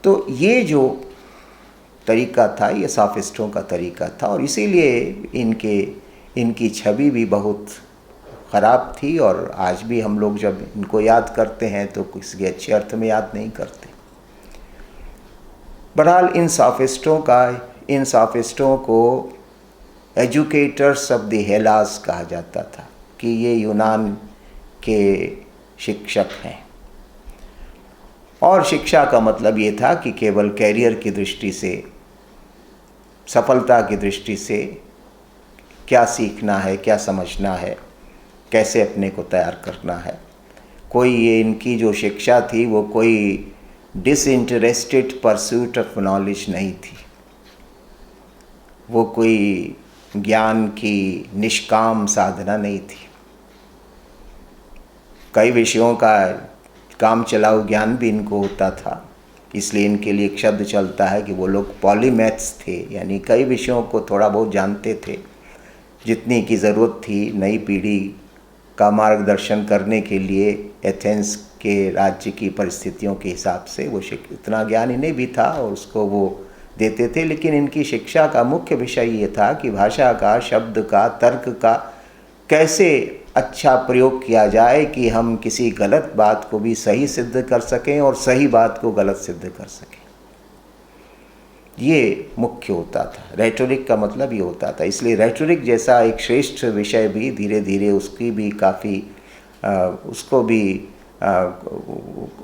तो ये जो तरीका था, ये सॉफिस्टों का तरीका था, और इसीलिए इनकी छवि भी बहुत ख़राब थी। और आज भी हम लोग जब इनको याद करते हैं तो किसी अच्छे अर्थ में याद नहीं करते। बहरहाल इन सॉफिस्टों को एजुकेटर्स ऑफ द हेलास कहा जाता था कि ये यूनान के शिक्षक हैं। और शिक्षा का मतलब ये था कि केवल कैरियर की दृष्टि से, सफलता की दृष्टि से क्या सीखना है, क्या समझना है, कैसे अपने को तैयार करना है। कोई ये इनकी जो शिक्षा थी वो कोई डिसइंटरेस्टेड परस्यूट ऑफ नॉलेज नहीं थी। वो कोई ज्ञान की निष्काम साधना नहीं थी। कई विषयों का काम चलाऊ ज्ञान भी इनको होता था, इसलिए इनके लिए एक शब्द चलता है कि वो लोग पॉलीमैथ्स थे, यानी कई विषयों को थोड़ा बहुत जानते थे, जितनी की ज़रूरत थी नई पीढ़ी का मार्गदर्शन करने के लिए। एथेंस के राज्य की परिस्थितियों के हिसाब से वो इतना ज्ञान इन्हें भी था और उसको वो देते थे। लेकिन इनकी शिक्षा का मुख्य विषय ये था कि भाषा का, शब्द का, तर्क का कैसे अच्छा प्रयोग किया जाए कि हम किसी गलत बात को भी सही सिद्ध कर सकें और सही बात को गलत सिद्ध कर सकें। ये मुख्य होता था। रेटोरिक का मतलब ये होता था। इसलिए रेटोरिक जैसा एक श्रेष्ठ विषय भी धीरे धीरे उसकी भी काफ़ी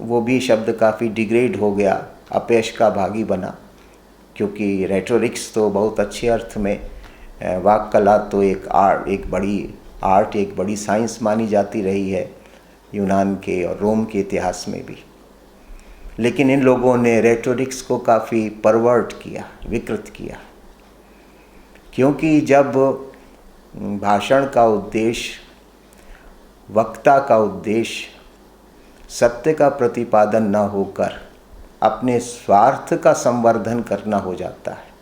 वो भी शब्द काफ़ी डिग्रेड हो गया, अपयश का भागी बना। क्योंकि रेटोरिक्स तो बहुत अच्छे अर्थ में, वाक कला तो एक बड़ी साइंस मानी जाती रही है यूनान के और रोम के इतिहास में भी। लेकिन इन लोगों ने रेटोरिक्स को काफ़ी परवर्ट किया, विकृत किया। क्योंकि जब भाषण का उद्देश्य, वक्ता का उद्देश्य सत्य का प्रतिपादन न होकर अपने स्वार्थ का संवर्धन करना हो जाता है,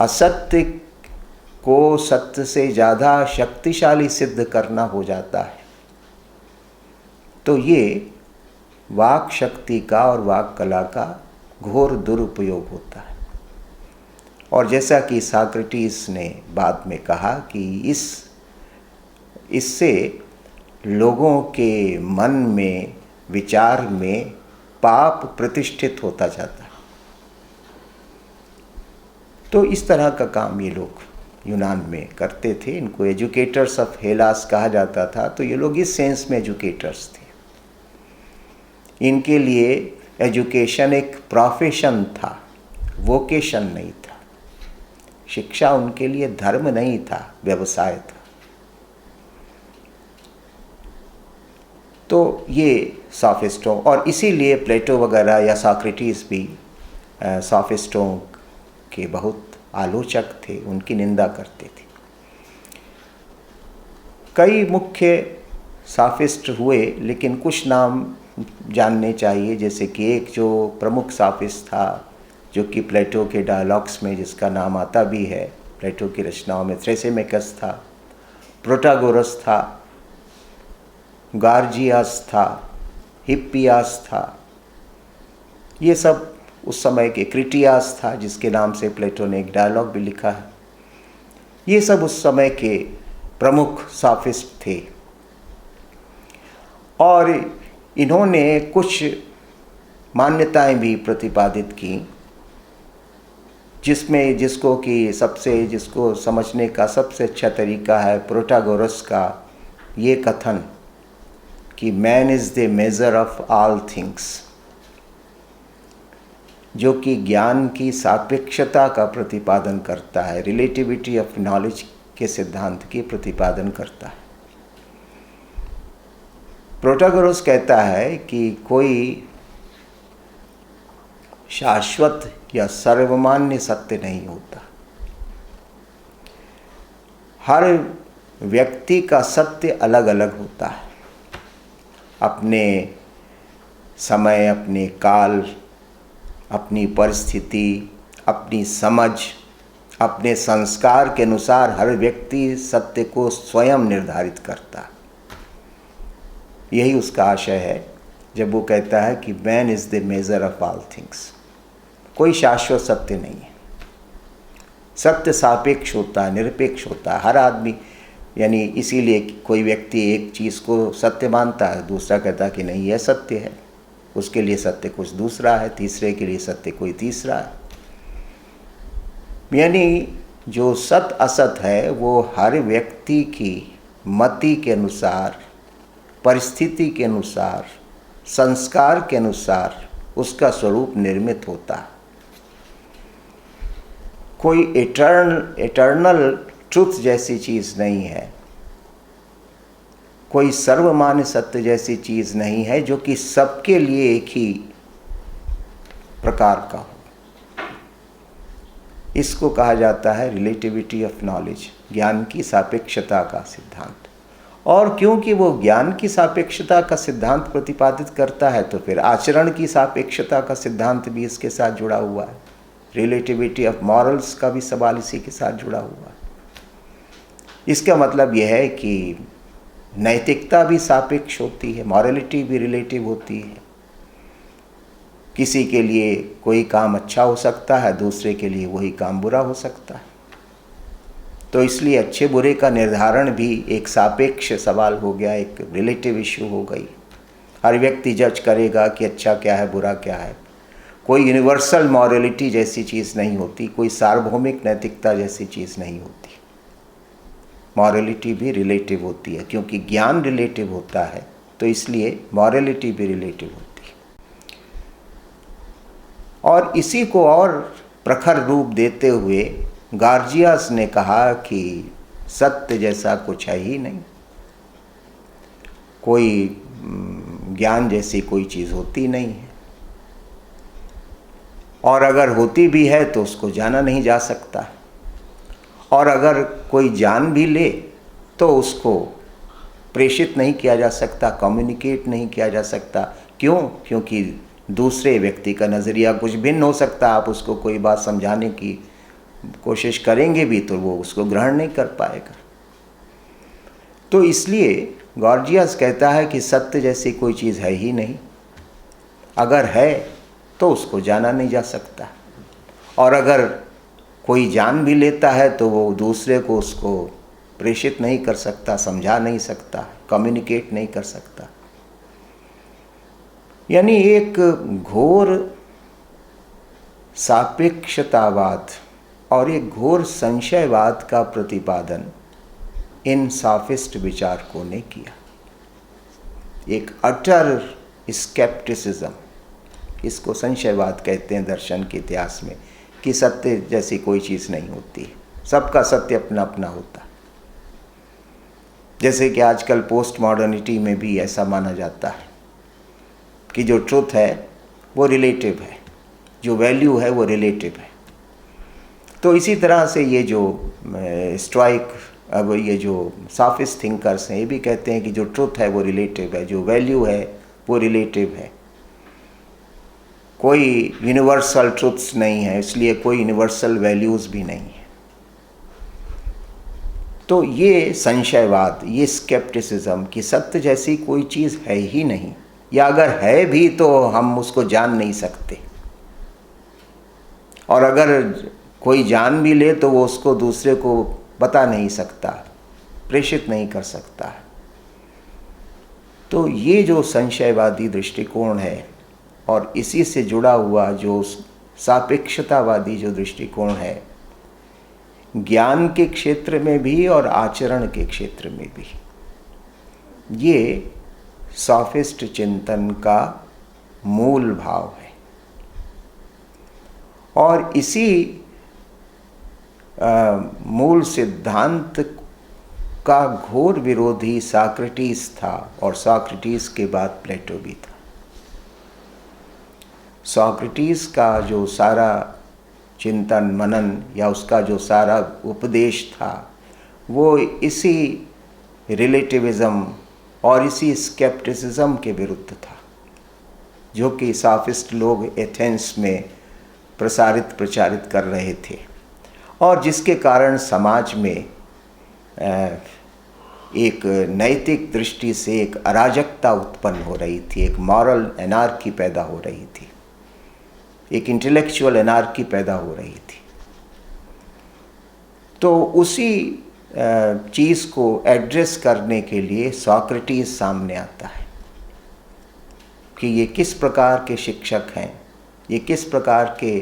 असत्य को सत्य से ज़्यादा शक्तिशाली सिद्ध करना हो जाता है, तो ये वाक शक्ति का और वाक कला का घोर दुरुपयोग होता है। और जैसा कि साक्रेटिस ने बाद में कहा कि इससे लोगों के मन में, विचार में पाप प्रतिष्ठित होता जाता है। तो इस तरह का काम ये लोग यूनान में करते थे। इनको एजुकेटर्स ऑफ हेलास कहा जाता था। तो ये लोग इस सेंस में एजुकेटर्स थे। इनके लिए एजुकेशन एक प्रोफेशन था, वोकेशन नहीं था। शिक्षा उनके लिए धर्म नहीं था, व्यवसाय था। तो ये सॉफिस्टों, और इसीलिए प्लेटो वगैरह या सॉक्रेटिस भी सॉफिस्टों के बहुत आलोचक थे, उनकी निंदा करते थे। कई मुख्य सॉफिस्ट हुए, लेकिन कुछ नाम जानने चाहिए। जैसे कि एक जो प्रमुख सॉफिस्ट था, जो कि प्लेटो के डायलॉग्स में जिसका नाम आता भी है, प्लेटो की रचनाओं में, थ्रेसेमेकस था, प्रोटागोरस था, गार्जियास था, हिप्पियास था। ये सब उस समय के, क्रिटियास था जिसके नाम से प्लेटो ने एक डायलॉग भी लिखा है। ये सब उस समय के प्रमुख सॉफिस्ट थे। और इन्होंने कुछ मान्यताएं भी प्रतिपादित की, जिसको समझने का सबसे अच्छा तरीका है प्रोटागोरस का ये कथन कि man is the measure of all things, जो कि ज्ञान की सापेक्षता का प्रतिपादन करता है, रिलेटिविटी ऑफ नॉलेज के सिद्धांत की प्रतिपादन करता है। प्रोटागोरस कहता है कि कोई शाश्वत या सर्वमान्य सत्य नहीं होता। हर व्यक्ति का सत्य अलग अलग होता है। अपने समय, अपने काल, अपनी परिस्थिति, अपनी समझ, अपने संस्कार के अनुसार हर व्यक्ति सत्य को स्वयं निर्धारित करता। यही उसका आशय है जब वो कहता है कि man is the measure of all things. कोई शाश्वत सत्य नहीं है, सत्य सापेक्ष होता है, निरपेक्ष होता है। हर आदमी, यानी इसीलिए कोई व्यक्ति एक चीज़ को सत्य मानता है, दूसरा कहता है कि नहीं यह सत्य है, उसके लिए सत्य कुछ दूसरा है, तीसरे के लिए सत्य कोई तीसरा है। यानी जो सत असत है वो हर व्यक्ति की मति के अनुसार, परिस्थिति के अनुसार, संस्कार के अनुसार उसका स्वरूप निर्मित होता है। कोई इटर्नल ट्रुथ जैसी चीज़ नहीं है, कोई सर्वमान्य सत्य जैसी चीज़ नहीं है जो कि सबके लिए एक ही प्रकार का हो। इसको कहा जाता है रिलेटिविटी ऑफ नॉलेज, ज्ञान की सापेक्षता का सिद्धांत। और क्योंकि वो ज्ञान की सापेक्षता का सिद्धांत प्रतिपादित करता है तो फिर आचरण की सापेक्षता का सिद्धांत भी इसके साथ जुड़ा हुआ है। रिलेटिविटी ऑफ मॉरल्स का भी सवाल इसी के साथ जुड़ा हुआ है। इसका मतलब यह है कि नैतिकता भी सापेक्ष होती है, मॉरलिटी भी रिलेटिव होती है। किसी के लिए कोई काम अच्छा हो सकता है, दूसरे के लिए वही काम बुरा हो सकता है। तो इसलिए अच्छे बुरे का निर्धारण भी एक सापेक्ष सवाल हो गया, एक रिलेटिव इश्यू हो गई। हर व्यक्ति जज करेगा कि अच्छा क्या है, बुरा क्या है। कोई यूनिवर्सल मॉरलिटी जैसी चीज़ नहीं होती, कोई सार्वभौमिक नैतिकता जैसी चीज़ नहीं होती। मॉरलिटी भी रिलेटिव होती है, क्योंकि ज्ञान रिलेटिव होता है तो इसलिए मॉरलिटी भी रिलेटिव होती है। और इसी को और प्रखर रूप देते हुए गार्जियस ने कहा कि सत्य जैसा कुछ है ही नहीं, कोई ज्ञान जैसी कोई चीज़ होती नहीं है, और अगर होती भी है तो उसको जाना नहीं जा सकता, और अगर कोई जान भी ले तो उसको प्रेषित नहीं किया जा सकता, कम्युनिकेट नहीं किया जा सकता। क्यों? क्योंकि दूसरे व्यक्ति का नज़रिया कुछ भिन्न हो सकता। आप उसको कोई बात समझाने की कोशिश करेंगे भी तो वो उसको ग्रहण नहीं कर पाएगा। तो इसलिए गॉर्जियस कहता है कि सत्य जैसी कोई चीज़ है ही नहीं, अगर है तो उसको जाना नहीं जा सकता, और अगर कोई जान भी लेता है तो वो दूसरे को उसको प्रेषित नहीं कर सकता, समझा नहीं सकता, कम्युनिकेट नहीं कर सकता। यानी एक घोर सापेक्षतावाद और एक घोर संशयवाद का प्रतिपादन इन साफिस्ट विचारकों ने किया। एक अटर स्केप्टिसिज्म, इसको संशयवाद कहते हैं दर्शन के इतिहास में, कि सत्य जैसी कोई चीज़ नहीं होती, सबका सत्य अपना अपना होता। जैसे कि आजकल पोस्ट मॉडर्निटी में भी ऐसा माना जाता है कि जो ट्रुथ है वो रिलेटिव है, जो वैल्यू है वो रिलेटिव है। तो इसी तरह से ये जो स्टोइक, अब ये जो सॉफिस्ट थिंकर्स हैं, ये भी कहते हैं कि जो ट्रुथ है वो रिलेटिव है, जो वैल्यू है वो रिलेटिव है। कोई यूनिवर्सल ट्रुथ्स नहीं है, इसलिए कोई यूनिवर्सल वैल्यूज़ भी नहीं है। तो ये संशयवाद, ये स्केप्टिसिज्म कि सत्य जैसी कोई चीज़ है ही नहीं, या अगर है भी तो हम उसको जान नहीं सकते, और अगर कोई जान भी ले तो वो उसको दूसरे को बता नहीं सकता, प्रेषित नहीं कर सकता। तो ये जो संशयवादी दृष्टिकोण है और इसी से जुड़ा हुआ जो सापेक्षतावादी जो दृष्टिकोण है, ज्ञान के क्षेत्र में भी और आचरण के क्षेत्र में भी, ये सॉफिस्ट चिंतन का मूल भाव है। और इसी मूल सिद्धांत का घोर विरोधी सॉक्रेटिस था, और सॉक्रेटिस के बाद प्लेटो भी था। सॉक्रेटिस का जो सारा चिंतन मनन या उसका जो सारा उपदेश था वो इसी रिलेटिविज़म और इसी स्केप्टिसिज्म के विरुद्ध था, जो कि सॉफिस्ट लोग एथेंस में प्रचारित कर रहे थे। और जिसके कारण समाज में एक नैतिक दृष्टि से एक अराजकता उत्पन्न हो रही थी, एक मॉरल एनार्की पैदा हो रही थी, एक इंटेलेक्चुअल एनार्की पैदा हो रही थी। तो उसी चीज़ को एड्रेस करने के लिए सोक्रेटिस सामने आता है कि ये किस प्रकार के शिक्षक हैं, ये किस प्रकार के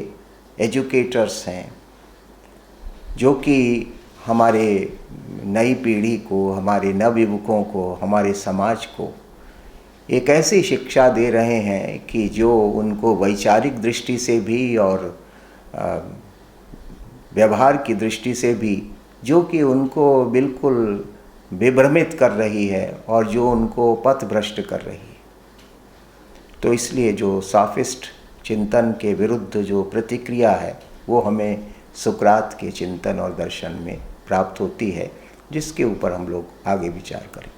एजुकेटर्स हैं जो कि हमारे नई पीढ़ी को, हमारे नवयुवकों को, हमारे समाज को एक ऐसी शिक्षा दे रहे हैं कि जो उनको वैचारिक दृष्टि से भी और व्यवहार की दृष्टि से भी जो कि उनको बिल्कुल विभ्रमित कर रही है और जो उनको पथभ्रष्ट कर रही है। तो इसलिए जो सॉफिस्ट चिंतन के विरुद्ध जो प्रतिक्रिया है वो हमें सुकरात के चिंतन और दर्शन में प्राप्त होती है, जिसके ऊपर हम लोग आगे विचार करें।